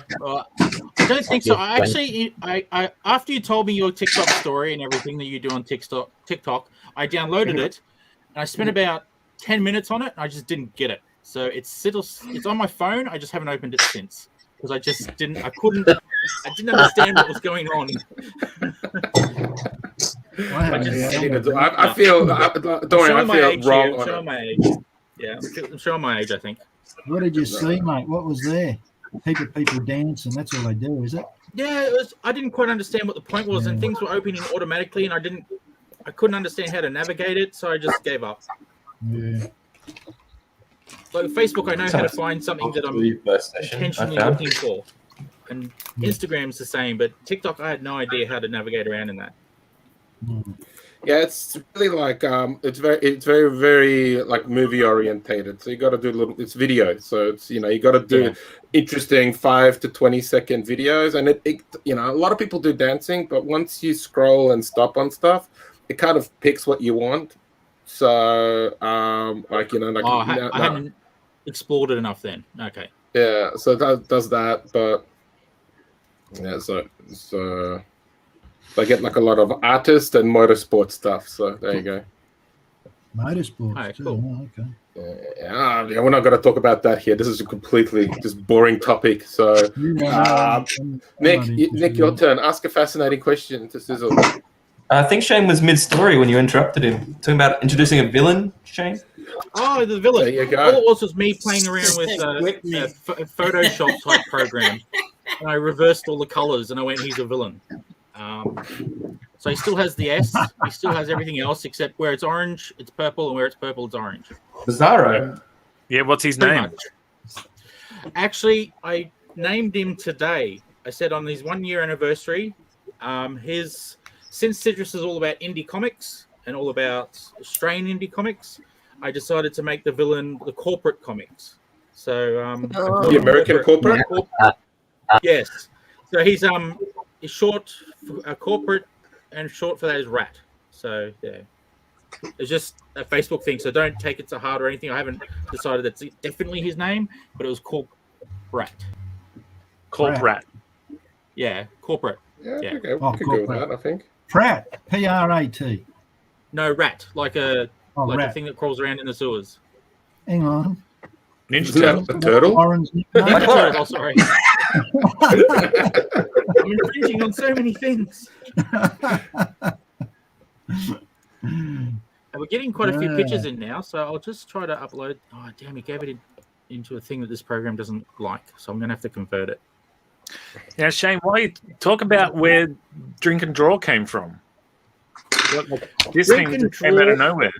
I don't think so. I actually, I after you told me your TikTok story and everything that you do on TikTok, I downloaded it and I spent about 10 minutes on it. And I just didn't get it. So it's on my phone. I just haven't opened it since because I didn't understand what was going on. I feel wrong. I'm showing my age. Yeah, I'm showing my age, I think. What did you see, mate? What was there? Heap of people dancing. That's all they do, is it? Yeah, I didn't quite understand what the point was, and things were opening automatically, and I couldn't understand how to navigate it, so I just gave up. Yeah. Like Facebook, I know how to find something that I'm intentionally looking for, and Instagram's the same, but TikTok, I had no idea how to navigate around in that. Yeah, it's really like it's very very like movie orientated. So you got to do it's video. So it's you got to do interesting 5 to 20 second videos, and it a lot of people do dancing, but once you scroll and stop on stuff, it kind of picks what you want. So I hadn't explored it enough then. Okay. Yeah, so that does that, but yeah, so. I get like a lot of artist and motorsport stuff. So there you go. Motorsport. Right, cool. Oh, okay. Yeah, we're not going to talk about that here. This is a completely just boring topic. So, Nick, your turn. Ask a fascinating question to Sizzle. I think Shane was mid-story when you interrupted him. Talking about introducing a villain, Shane? Oh, the villain. There you go. All it was me playing around with a Photoshop type program. And I reversed all the colors and I went, he's a villain. So he still has the S. He still has everything else except where it's orange, it's purple, and where it's purple, it's orange. Bizarro. Yeah, what's his name? Actually, I named him today. I said on his 1 year anniversary, since Sydris is all about indie comics and all about Australian indie comics, I decided to make the villain the corporate comics. So the American corporate? Yes. So he's short for corporate, and short for that is rat. So yeah, it's just a Facebook thing. So don't take it to heart or anything. I haven't decided that's definitely his name, but it was called Rat. Rat. Yeah, corporate. Yeah, yeah. okay, we could go with that, I think. Pratt, P-R-A-T. No, rat, like a rat. thing that crawls around in the sewers. Hang on. Ninja Turtle. A turtle? Orange. Ninja Turtle, sorry. I'm infringing on so many things. And we're getting quite a few pictures in now, so I'll just try to upload. Oh, damn, he gave it into a thing that this program doesn't like, so I'm going to have to convert it. Now, Shane, why you talk about where Drink and Draw came from? This thing just came out of nowhere.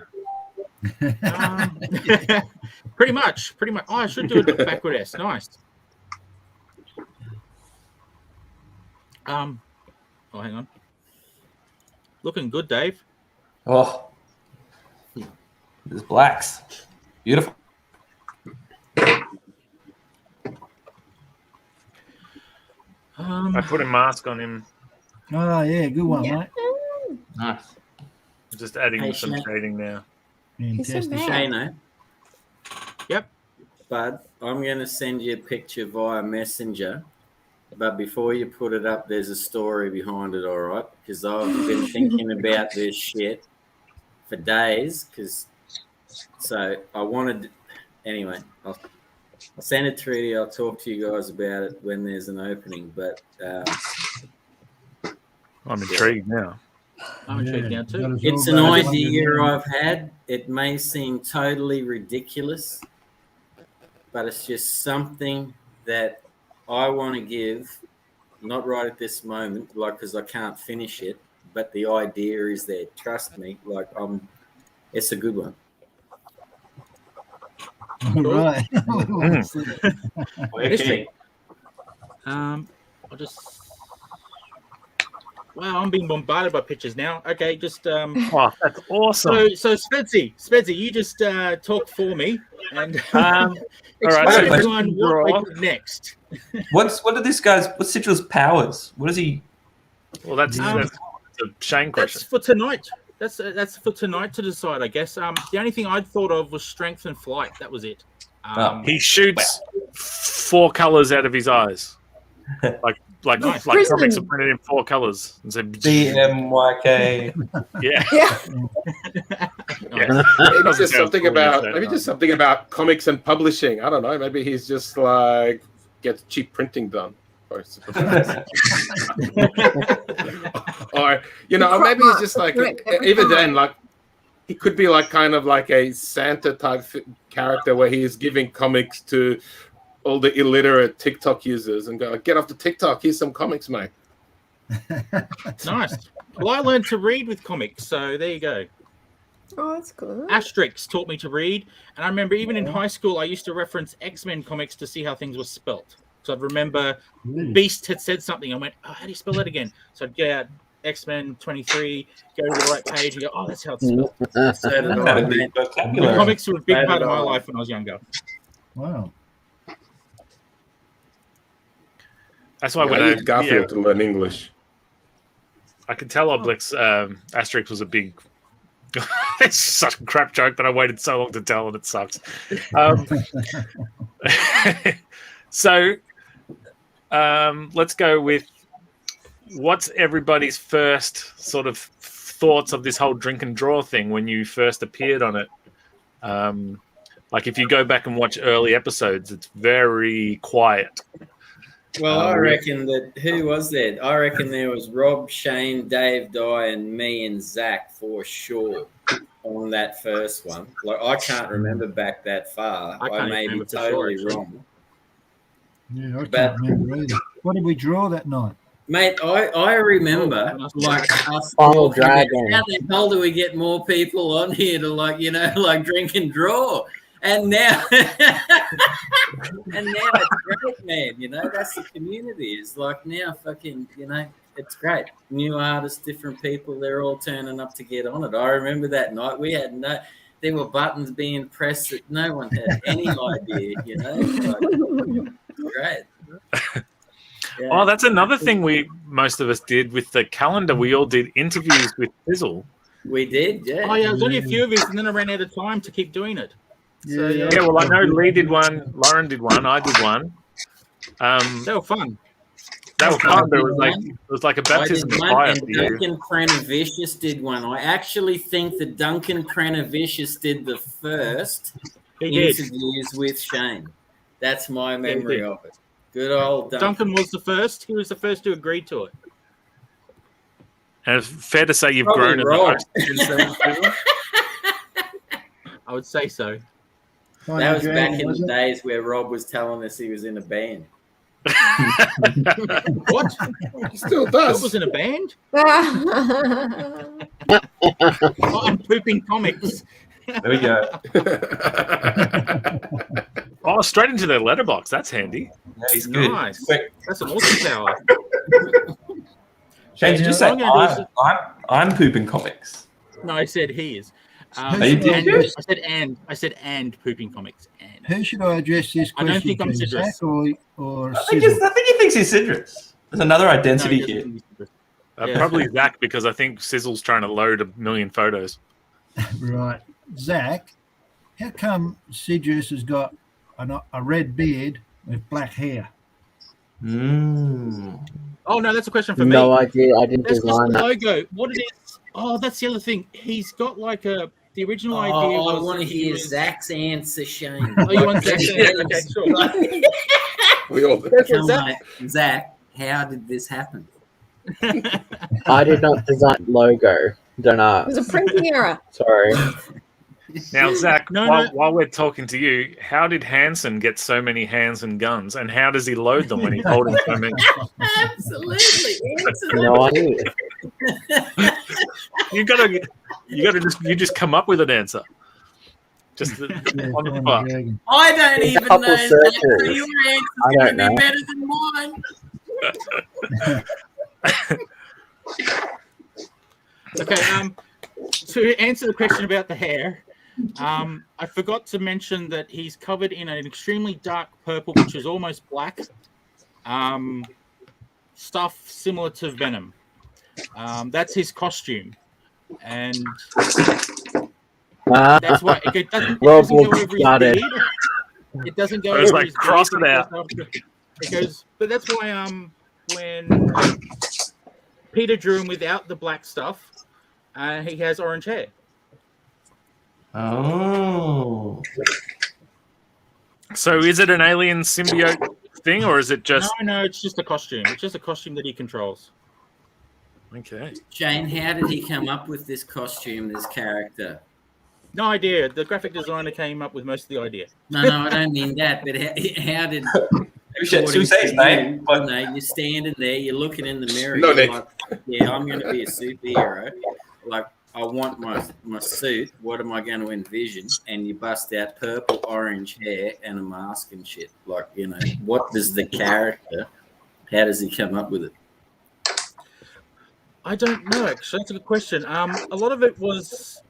Pretty much. Oh, I should do it backward S. Nice. Oh, hang on. Looking good, Dave. Oh, there's blacks. Beautiful. I put a mask on him. Oh, yeah, good one, mate. Nice. Just adding some Shane. shading now. Fantastic. Shano. Yep. Bud, I'm going to send you a picture via Messenger. But before you put it up, there's a story behind it, all right? Because I've been thinking about this shit for days. So I wanted... Anyway, I'll send it through to you. I'll talk to you guys about it when there's an opening. But I'm intrigued now. I'm intrigued now too. It's an idea I've had. It may seem totally ridiculous, but it's just something that I want to give, not right at this moment, because I can't finish it, but the idea is there. Trust me, it's a good one. Right. Okay. I'll just... Wow, I'm being bombarded by pictures now. Okay, just... Oh, that's awesome. So Spedsy, you just talk for me and all explain right, to everyone what I do next. What's Citra's powers? What is he? Well, that's a Shane question. That's for tonight. That's for tonight to decide, I guess. The only thing I'd thought of was strength and flight. That was it. He shoots 4 colors out of his eyes, like comics are printed in 4 colors. And so BMYK. Yeah. Maybe just something about comics and publishing. I don't know. Maybe he's just like gets cheap printing done. Or maybe he's just like even then, like he could be like kind of like a Santa type character where he is giving comics to all the illiterate TikTok users and go, get off the TikTok, here's some comics, mate. Nice. Well, I learned to read with comics, so there you go. Oh, that's good. Asterix taught me to read, and I remember even in high school I used to reference X-Men comics to see how things were spelt. So I'd remember Beast had said something. I went, oh, how do you spell that again? So I'd get out X-Men 23, go to the right page, and go, oh, that's how it's spelled. So the comics were a big part of my life when I was younger. Wow. That's why when I need Garfield to learn English. I could tell Obelix Asterix was a big... It's such a crap joke that I waited so long to tell, and it sucks. So let's go with what's everybody's first sort of thoughts of this whole drink and draw thing when you first appeared on it? Like if you go back and watch early episodes, it's very quiet. Well, I reckon that who was there? I reckon there was Rob, Shane, Dave, Di, and me and Zach for sure on that first one. Like I can't remember back that far. I may be totally wrong. Yeah, I can't remember either. What did we draw that night? Mate, I remember like us Final Dragon. How the hell do we get more people on here to drink and draw? And now it's great, man. That's the community. It's like now fucking, it's great. New artists, different people, they're all turning up to get on it. I remember that night we had there were buttons being pressed that no one had any idea, Great. Yeah. Oh, that's another thing most of us did with the calendar. We all did interviews with Sizzle. We did, yeah. Oh, yeah, there's only a few of us, and then I ran out of time to keep doing it. So, yeah, well, I know Lee did one, Lauren did one, I did one. They were fun. That was fun, but it was like a I did baptism of one, fire and for you. Duncan Kranovicius did one. I actually think that Duncan Kranovicius did the first interviews with Shane. That's my memory of it. Good old Duncan. Duncan was the first. He was the first to agree to it. And it's fair to say you've Probably grown as a Rob. host since then, Sizzle? I would say so. That was back in the days where Rob was telling us he was in a band. What? He still does. Rob was in a band? Oh, I'm pooping comics. There we go. Oh, straight into their letterbox. That's handy. Yeah, he's good. Nice. Quick. That's an awesome power. Shane, did you say I'm gonna do I'm pooping comics? No, I said he is. Oh, you did? I said and pooping comics. And Who should I address this I question don't think I'm to, Sydris. Zach or I think Sizzle? he thinks he's Sydris. There's another identity No, he here. doesn't think he's Sydris. Yeah. Probably Zach, because I think Sizzle's trying to load a million photos. Right. Zach, how come Sydris has got a red beard with black hair? Oh no, that's a question for me. No idea. I didn't That's just design the that. logo. What it is? Oh, that's the other thing. He's got like the original idea. Oh, I was want to that he hear was- Zach's answer, Shane. Oh, you want Zach's answer? Okay, sure. We all Come on, Zach, how did this happen? I did not design logo. Don't it ask. was a printing error. Sorry. Now, Zach, No. while we're talking to you, how did Hanson get so many hands and guns, and how does he load them when he's holding so many? Absolutely. No idea. You gotta just come up with an answer. Just on the spot. I don't There's a even couple know. Zach, searches. so your answer's I going don't to be know. better than mine. Okay. To answer the question about the hair, I forgot to mention that he's covered in an extremely dark purple, which is almost black. Stuff similar to Venom. That's his costume, and that's why it doesn't go over his beard. It doesn't go I was over like, his cross beard, it out. It goes, but that's why when Peter drew him without the black stuff, he has orange hair. Oh. So is it an alien symbiote thing, or is it just... No, it's just a costume. It's just a costume that he controls. Okay. Shane, how did he come up with this costume, this character? No idea. The graphic designer came up with most of the idea. No, I don't mean that. But how did? Should we say his name? You know, you're standing there, you're looking in the mirror. No, you're Nick. like, yeah, I'm going to be a superhero. Like, I want my suit. What am I going to envision? And you bust out purple, orange hair and a mask and shit. Like, you know, what does the character? How does he come up with it? I don't know, actually. That's a good question. A lot of it was,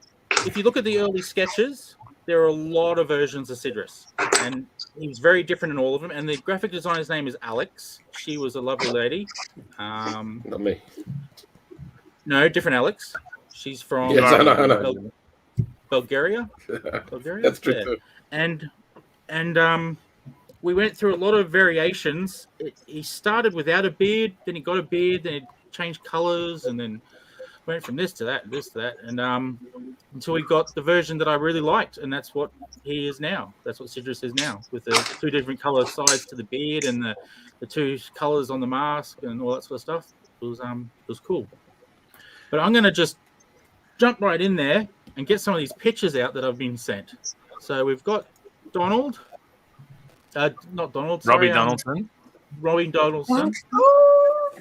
if you look at the early sketches, there are a lot of versions of Sydris, and he was very different in all of them. And the graphic designer's name is Alex. She was a lovely lady. Not me. No, different Alex. She's from Yes, I know. Bulgaria. That's true Yeah. too. And we went through a lot of variations. He started without a beard, then he got a beard, then he changed colors, and then went from this to that, and until we got the version that I really liked, and that's what he is now. That's what Sydris is now, with the two different color sides to the beard and the two colors on the mask and all that sort of stuff. It was cool. But I'm gonna just jump right in there and get some of these pictures out that I've been sent. So we've got Donald, not Donald, Robbie sorry, Donaldson. Robbie Donaldson.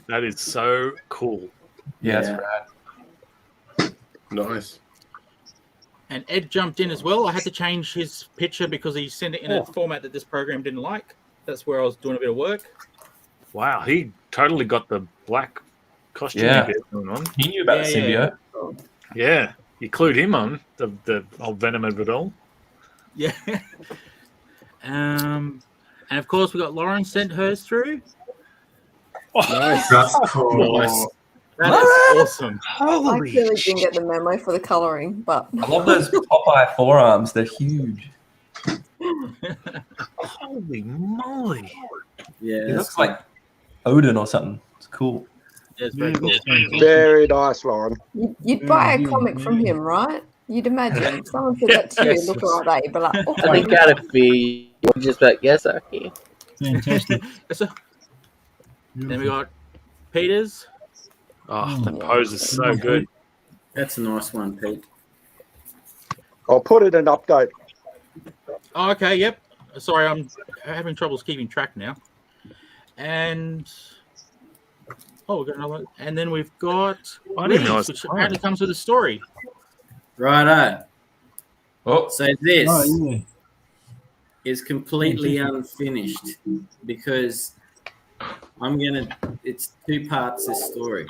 That is so cool. Yeah, that's rad. Nice. And Ed jumped in as well. I had to change his picture because he sent it in a format that this program didn't like. That's where I was doing a bit of work. Wow, he totally got the black costume Yeah. bit going on. He knew about the symbiote. Yeah, you clued him on the old Venom of it all. Yeah. And of course we got Lauren sent hers through. Nice. That's cool. Nice. That is awesome. I Holy clearly didn't get the memo for the colouring, but I love those Popeye forearms. They're huge. holy moly! Yeah, He looks like Odin or something. It's cool. Yeah, it's very cool. Very nice, Lauren. You'd buy a Yeah, comic from him, right? You'd imagine. If someone said that to you, Yes. look right at you, but like, oh, I think out of fear, you're just like, yes, okay. Fantastic. So, then we got Peter's. Oh, the pose is so good. That's a nice one, Pete. I'll put it in update. Oh, okay, yep. Sorry, I'm having troubles keeping track now. And we've got another. And then we've got I didn't know Reeves, it's which apparently comes with a story. Righto. Oh, So this Oh, yeah. is completely unfinished because it's two parts this story.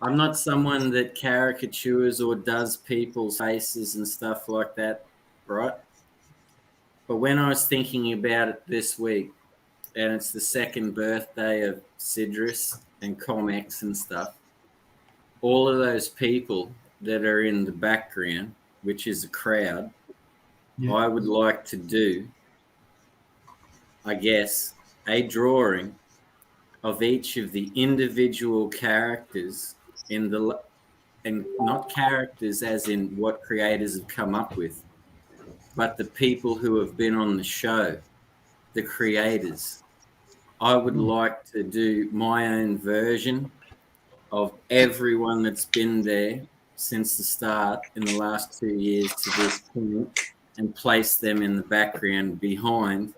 I'm not someone that caricatures or does people's faces and stuff like that, right? But when I was thinking about it this week, and it's the second birthday of Sydris and ComX and stuff, all of those people that are in the background, which is a crowd, Yeah. I would like to do, I guess, a drawing of each of the individual characters and not characters as in what creators have come up with, but the people who have been on the show, the creators. I would like to do my own version of everyone that's been there since the start in the last 2 years to this point and place them in the background behind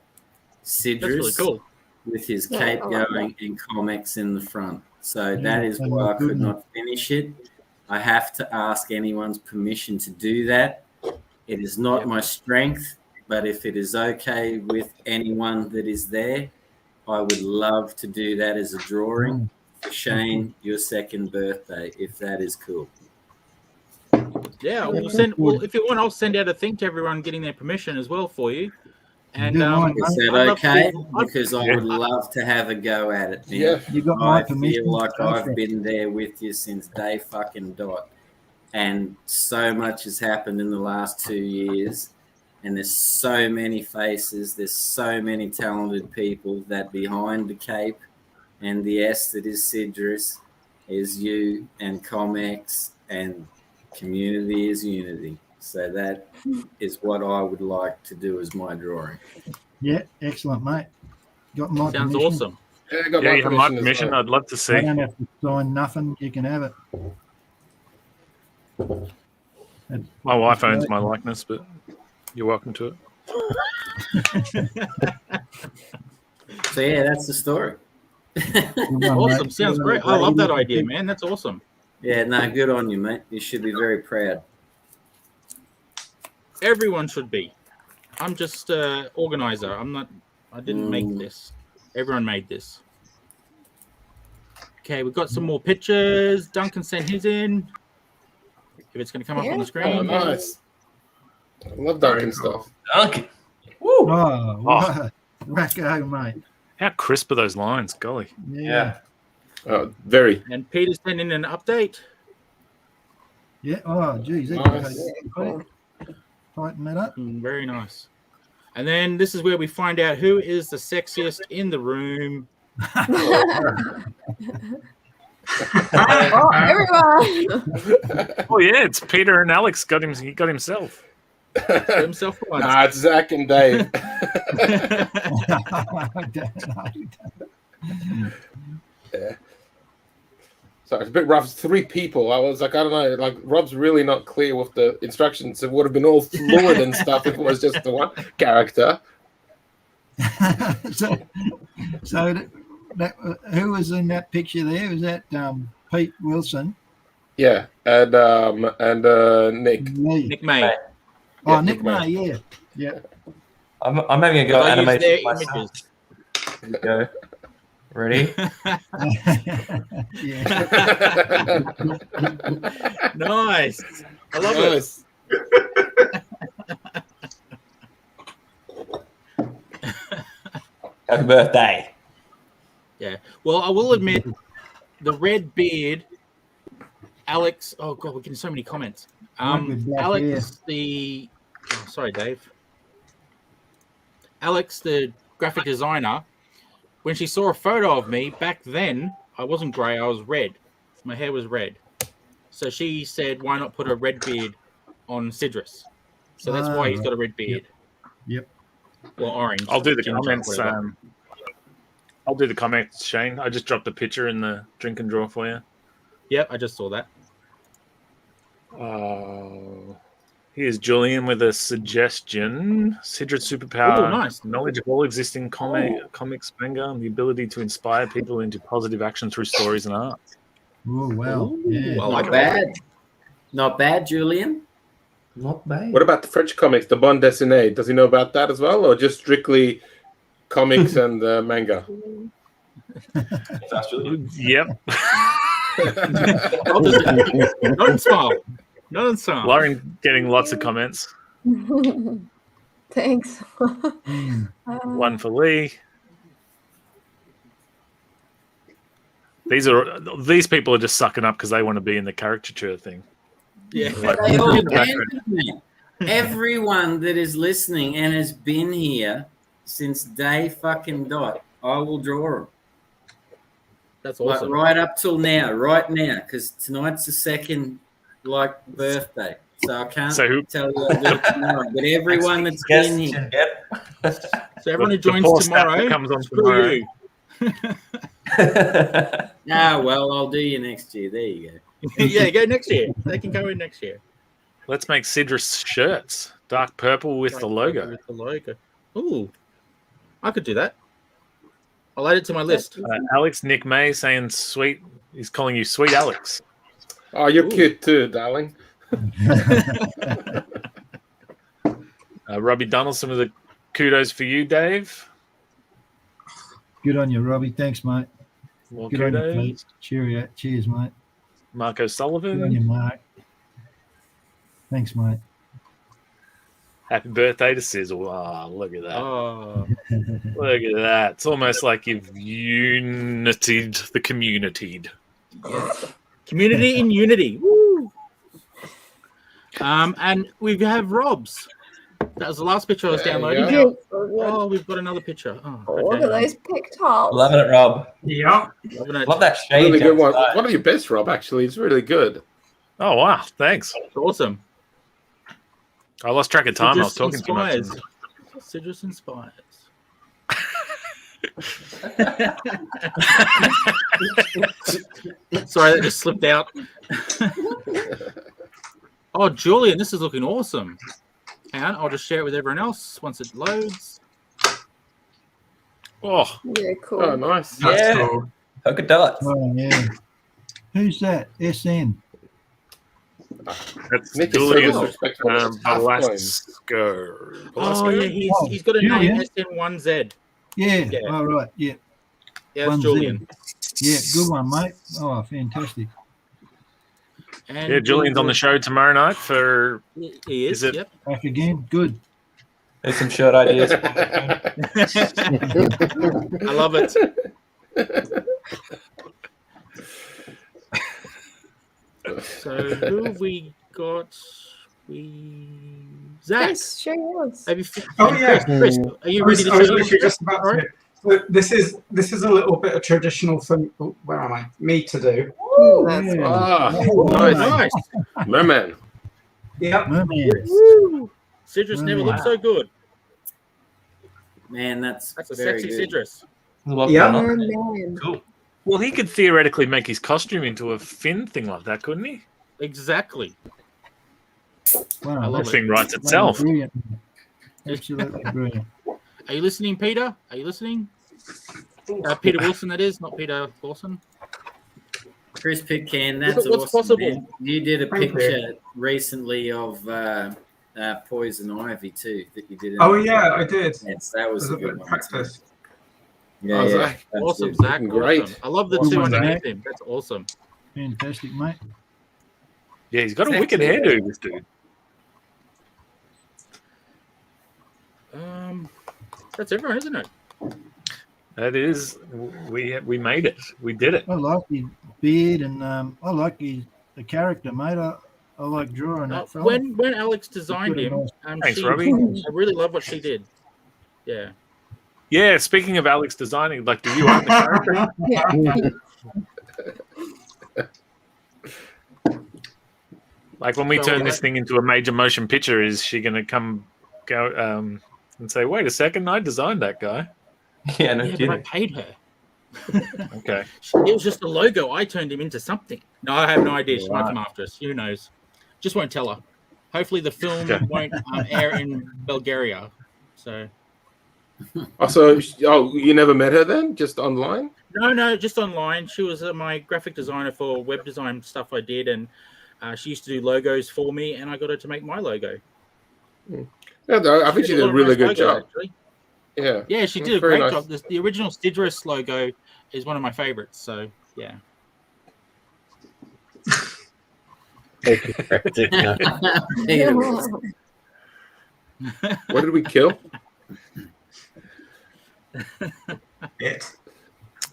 Sydris. That's really cool. With his Yeah, cape I like going and ComX in the front. So Yeah, that is that why I looks good, could man. not finish it. I have to ask anyone's permission to do that. It is not my strength, but if it is okay with anyone that is there, I would love to do that as a drawing for Shane, your second birthday, if that is cool. Yeah, well, if you want, I'll send out a thing to everyone getting their permission as well for you. And Do mine, Is that I'd love okay? to- Because I would love to have a go at it. Man. Yeah. You got my I permission. feel like Go for I've it. been there with you since day fucking dot. And so much has happened in the last 2 years. And there's so many faces. There's so many talented people that behind the cape and the S that is Sydris is you and ComX and community is unity. So that is what I would like to do as my drawing. Yeah, excellent, mate. Got my Sounds permission. awesome. Yeah, I got Yeah, my you have my permission as permission. well. I'd love to I see. don't have to sign nothing. You can have it. My wife owns my likeness, but you're welcome to it. So yeah, that's the story. Awesome. Sounds great. I love that idea, man. That's awesome. Yeah, no, good on you, mate. You should be very proud. Everyone should be. I'm just organizer. I didn't make this. Everyone made this. Okay, we've got some more pictures. Duncan sent his in. If it's going to come up on the Oh, screen. nice. I love Duncan stuff. Duncan. Oh, wow. Racco, mate. How crisp are those lines? Golly. Yeah. Oh, very. And Peter's sent in an update. Yeah. Oh, geez. Nice. Tighten that up. Very nice. And then this is where we find out who is the sexiest in the room. Oh, everyone. Oh yeah, it's Peter and Alex got him. He got himself. Himself once. Nah, it's Zach and Dave. Yeah. So it's a bit rough. It's 3 people. I was like, I don't know. Like Rob's really not clear with the instructions. It would have been all fluid and stuff if it was just the one character. so that who was in that picture there? Was that Pete Wilson? Yeah, and Nick. Nick May. Oh, Yeah, Nick Nick May. Yeah. I'm having a go at I'll use their animation myself. images. Here we go. Ready? Yeah. Nice. I love Nice. Happy birthday. Yeah. Well, I will admit, the red beard, Alex. Oh God, we're getting so many comments. With black Alex, sorry, Dave. Alex, the graphic designer, when she saw a photo of me back then, I wasn't grey, I was red. My hair was red. So she said, why not put a red beard on Sydris? So that's why he's got a red beard. Yep. Well, orange. I'll do the ginger, comments. whatever. I'll do the comments, Shane. I just dropped a picture in the drink and draw for you. Yep, I just saw that. Here's Julian with a suggestion. Sydris superpower. Ooh, nice. Knowledge of all existing comics, manga, and the ability to inspire people into positive action through stories and art. Oh, wow. Ooh, Yeah. I like Not that. bad. Not bad, Julian. Not bad. What about the French comics, the bande dessinée? Does he know about that as well, or just strictly comics and manga? Yep. Not smile. Not smile. Lauren getting lots of comments. Thanks. One for Lee. These people are just sucking up because they want to be in the caricature thing. Yeah. Like, They all can be. Everyone that is listening and has been here since day fucking dot, I will draw them. That's Like awesome. right up till now, right now, because tonight's the second birthday. So I can't tell you what to do tomorrow. But everyone that's been here. So everyone who The joins poor staff tomorrow, that comes on screw tomorrow. you. Well, I'll do you next year. There you go. Yeah, go next year. They can go in next year. Let's make Sydris shirts. Dark purple with the logo. With the logo. Ooh, I could do that. I'll add it to my list. Alex Nick May saying sweet. He's calling you Sweet Alex. Oh, you're cute too, darling. Robbie Donaldson with the kudos for you, Dave. Good on you, Robbie. Thanks, mate. More Good on you, kudos. Pete. Cheerio. Cheers, mate. Marco Good on Sullivan. you, Mark. Thanks, mate. Happy birthday to Sizzle. Oh, look at that. Oh, Look at that. It's almost like you've unitied the community. community in unity. Woo! And we have Rob's. That was the last picture I was There you downloading. go. Oh, we've got another picture. Oh, Look at those pictoles. Loving it, Rob. Yeah. Loving it. Love that shade. Really good one. outside. One of your best, Rob, actually. It's really good. Oh, wow. Thanks. It's awesome. I lost track of time. I was talking too much. Sydris inspires. Sorry, that just slipped out. Oh, Julian, this is looking awesome. Hang on, I'll just share it with everyone else once it loads. Oh, Yeah, cool. Oh, nice. That's Yeah. cool. Polka dots. Oh, yeah. Who's that? SN. that's Nick is so Julian disrespectful. Velasco. Oh, yeah, he's got a Julian. name SN1Z. Yeah. Yeah. All right. Yeah. Yeah, it's 1Z. Julian. Yeah. Good one, mate. Oh, fantastic. And Yeah, Julian's on the show tomorrow night for. He is. Is it- Yep. Back again. Good. There's some shirt ideas. I love it. So who have we got? Zach. Yes, sure yours. Have you? Oh, yeah. Chris, are you I was ready to literally show just about to. So this is a little bit of traditional for where am I? Me to do. Ooh, that's Yeah. Ah, Oh, nice. nice. Merman. Yeah. Mermaids. Woo! Sydris never looked Wow. so good. Man, that's That's a very sexy good. Sydris. Yeah. Oh, man. Cool. Well, he could theoretically make his costume into a fin thing like that, couldn't he? Exactly. Wow. I love The it. thing writes itself. Brilliant. Absolutely brilliant. Are you listening, Peter? Are you listening? Peter Wilson, that is, not Peter Lawson. Chris Pitcairn, that's What's awesome. possible? Man. You did a Thank you. picture recently of Poison Ivy too that you did. Oh yeah, I did. Yes, that was There's a a bit good of one. practice. Yeah, Oh, yeah. Zach. That's Awesome, good. Zach. Great. Awesome. I love the Well two done, underneath Zach. him. That's awesome. Fantastic, mate. Yeah, he's got a Zach, wicked yeah. hairdo, this dude. That's everyone, isn't it? That is, we made it. We did it. I like his beard and I like the character, mate. I like drawing that fella. When Alex designed Pretty him, nice. Thanks, she, Robbie. I really love what she did. Yeah. Yeah, speaking of Alex designing, like, do you own the character? Like, when we turn this thing into a major motion picture, is she going to go and say, "Wait a second, I designed that guy"? Yeah, no Yeah, but kidding. I paid her. Okay. It was just a logo. I turned him into something. No, I have no idea. She might come after us. Who knows? Just won't tell her. Hopefully, the film won't air in Bulgaria. So. You never met her then? Just online? No, just online. She was my graphic designer for web design stuff I did, and she used to do logos for me, and I got her to make my logo. Yeah, I think she did a really good job. Actually. Yeah, she did a great job. The original Sydris logo is one of my favorites. So yeah. What did we kill?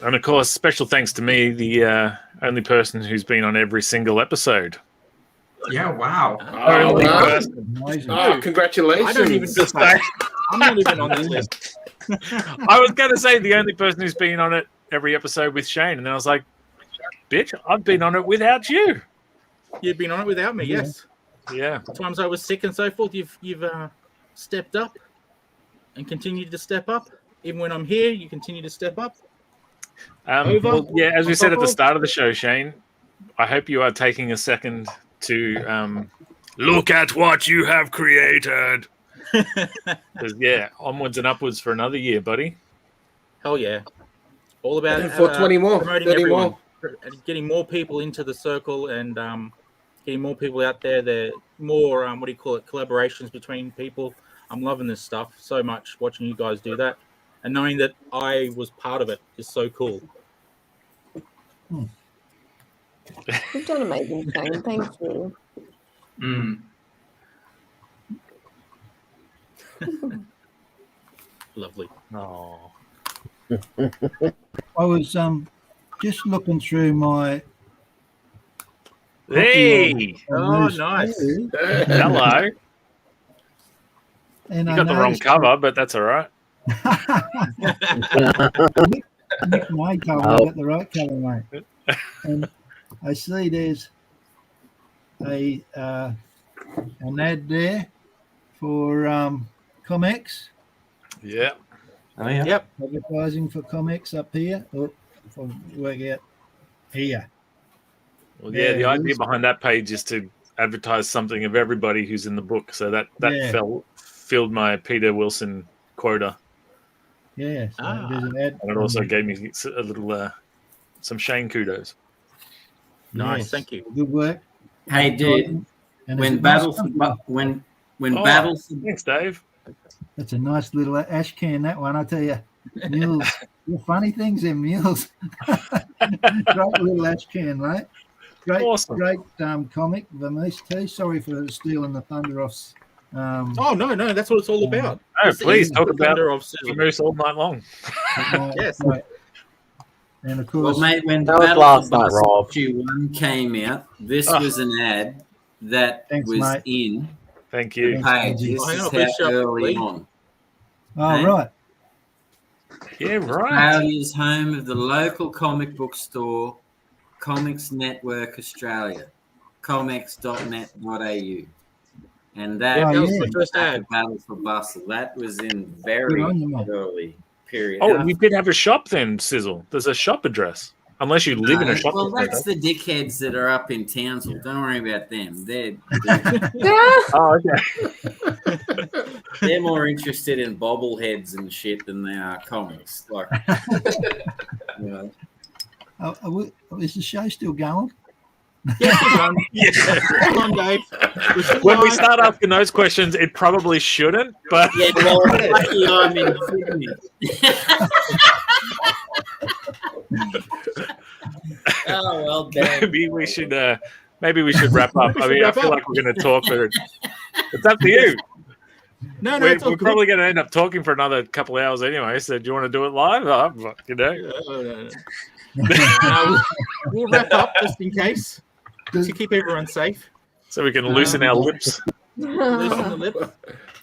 And of course, special thanks to me, the only person who's been on every single episode. Yeah, wow. Congratulations. I don't even I'm not even on this list. I was going to say the only person who's been on it every episode with Shane, and then I was like, bitch, I've been on it without you. You've been on it without me, yes. Yeah. The times I was sick and so forth, you've stepped up and continued to step up. Even when I'm here, you continue to step up. Well, yeah, as we said at the start of the show, Shane, I hope you are taking a second to look at what you have created. Yeah, onwards and upwards for another year, buddy. Hell yeah. All about for 20 more. Promoting 30 everyone. more. Getting more people into the circle and getting more people out there. There more collaborations between people. I'm loving this stuff so much, watching you guys do that. And knowing that I was part of it is so cool. You've done amazing, Shane. Thank you. Lovely. Oh. I was just looking through my. Hey! Oh, nice. Hello. And you got the wrong cover, but that's all right. Nick my cover, I got the right cover, mate. And I see there's an ad there for ComX. Yeah. Oh yeah. Yep. Advertising for ComX up here. Oh, if I work out here. Well, yeah, the idea behind that page is to advertise something of everybody who's in the book. So that filled my Peter Wilson quota. Yeah. So there's an ad. And it also gave me a little some Shane kudos. Nice, Yes. Thank you. Good work. Hey, dude. And When battles, battles. Thanks, Dave. That's a nice little ash can, that one, I tell you. Mules. You're funny things in mules. Great little ash can, mate. Great, awesome. Great comic, Vermees too. Sorry for stealing the thunder off. Oh, no, that's what it's all about. Oh, please talk about Sizzle. Moose all night long. Yes. Right. And of course, Well, mate, when That was Battle last for night, Rob. Issue 1 came out, this was an ad that Thanks, was mate. in Thank you. the page. This Hang on, is please how shut up, early please. on. oh, Hey? right. Yeah, right. Australia's home of the local comic book store, Comics Network Australia, comx.net.au. And that Oh, was yeah. the first ad. Battle for Bustle. That was in Good very on you, mate. early period. Oh, And you did have a shop then, Sizzle. There's a shop address. Unless you live in a shop. well, that's the dickheads that are up in Townsville. Don't worry about them. They're Oh, okay. they're more interested in bobbleheads and shit than they are comics. Like, you know. Is the show still going? Yeah, come on, Dave. When we start asking those questions, it probably shouldn't, but Yeah, well, lucky I'm in Sydney. Oh well, damn. maybe we should wrap up. I mean, I feel like we're going to talk, but it's up to you. No, We're it's all good. probably going to end up talking for another couple of hours anyway. So, do you want to do it live? No. We'll wrap up just in case to keep everyone safe. So we can loosen our lips. Loosen the lip.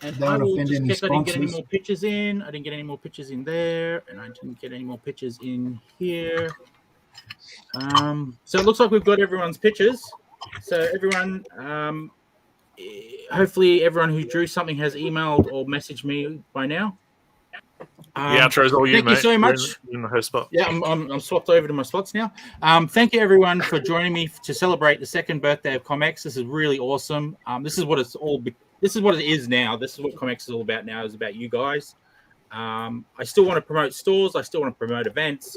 And Don't I will offend just any check I didn't get any sponsors. more pictures in. I didn't get any more pictures in there, and I didn't get any more pictures in here. So it looks like we've got everyone's pictures. So everyone, hopefully everyone who drew something has emailed or messaged me by now. The outro's all you, thank mate. you so You're much. in the host spot. Yeah, I'm swapped over to my slots now. Thank you everyone for joining me to celebrate the second birthday of ComX. This is really awesome. This is what it's all. This is what it is now. This is what ComX is all about now. It's about you guys. I still want to promote stores. I still want to promote events.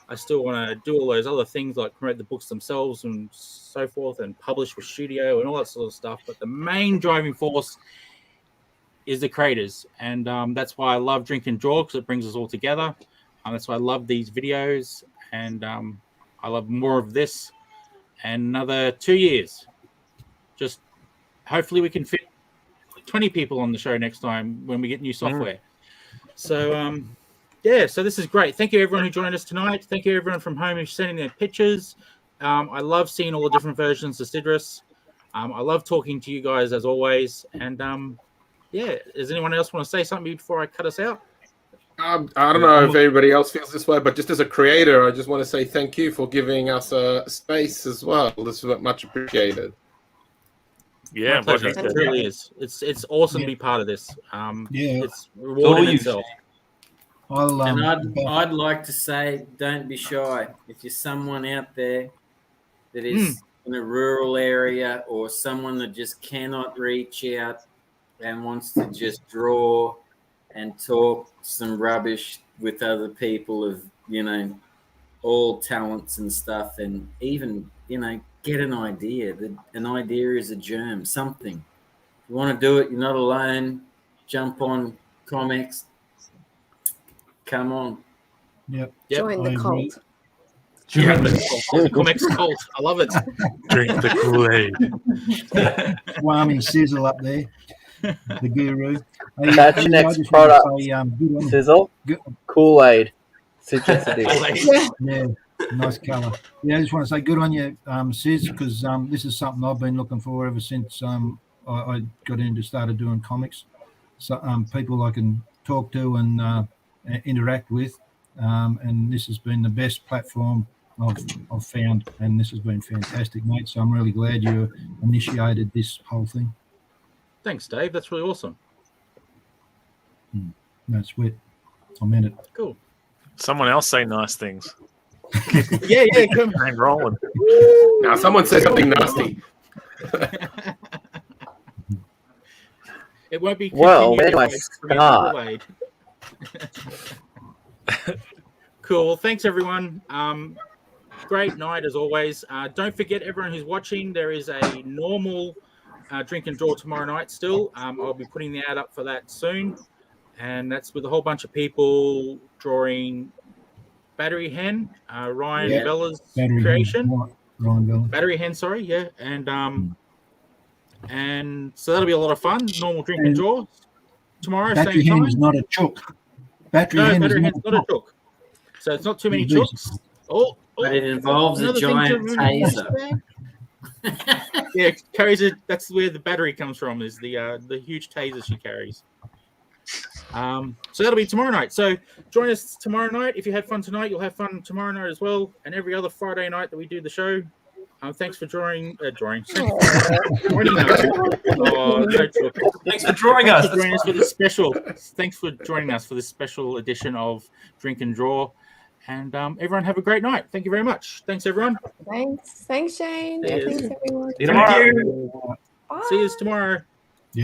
I still want to do all those other things like promote the books themselves and so forth, and publish with Studio and all that sort of stuff. But the main driving force is the creators, and that's why I love Drink and Draw, because it brings us all together. That's why I love these videos, and I love more of this. And another 2 years, just hopefully we can fit 20 people on the show next time when we get new software. So yeah, so this is great. Thank you everyone who joined us tonight. Thank you everyone from home who's sending their pictures. I love seeing all the different versions of Sydris. I love talking to you guys as always. And yeah, does anyone else want to say something before I cut us out? I don't know if everybody else feels this way, but just as a creator, I just want to say thank you for giving us a space as well. This is much appreciated. Yeah, my pleasure. It really is. It's awesome to be part of this. It's rewarding itself. And I'd like to say, don't be shy. If you're someone out there that is in a rural area, or someone that just cannot reach out and wants to just draw and talk some rubbish with other people of, all talents and stuff, and even, get an idea. An idea is a germ, something. If you want to do it, you're not alone. Jump on ComX. Come on. Yep. Join the cult. Join the ComX cult. I love it. Drink the Kool-Aid. Swami Sizzle up there, the guru. Hey, That's your next product. Sizzle, Kool-Aid. Citrus edition. Yeah, nice colour. Yeah, I just want to say good on you, Sis, because this is something I've been looking for ever since I got into started doing comics. So people I can talk to and interact with, and this has been the best platform I've found, and this has been fantastic, mate. So I'm really glad you initiated this whole thing. Thanks, Dave. That's really awesome. That's sweet. I meant it. Cool. Someone else say nice things. Yeah, come on. Rolling. Now, someone say something nasty. It won't be. Well, where do I start? Cool. Thanks, everyone. Great night as always. Don't forget, everyone who's watching, there is a normal Drink and Draw tomorrow night still. I'll be putting the ad up for that soon. And that's with a whole bunch of people drawing Battery Hen, Ryan Bella's creation. Ryan Bella. Battery Hen, sorry, yeah. And so that'll be a lot of fun. Normal Drink and Draw tomorrow. Battery same Hen time. is not a chook. Battery No, Hen Battery is Hen's not a chook. So it's not too many chooks. But it involves a giant taser. Yeah, carries it. That's where the battery comes from. Is the huge taser she carries. So that'll be tomorrow night. So join us tomorrow night. If you had fun tonight, you'll have fun tomorrow night as well, and every other Friday night that we do the show. Thanks for joining us. Thanks for joining us. For this special. Thanks for joining us for this special edition of Drink and Draw. And everyone have a great night. Thank you very much. Thanks, everyone. Thanks, Shane. Cheers. Thanks, everyone. See you tomorrow. See you tomorrow.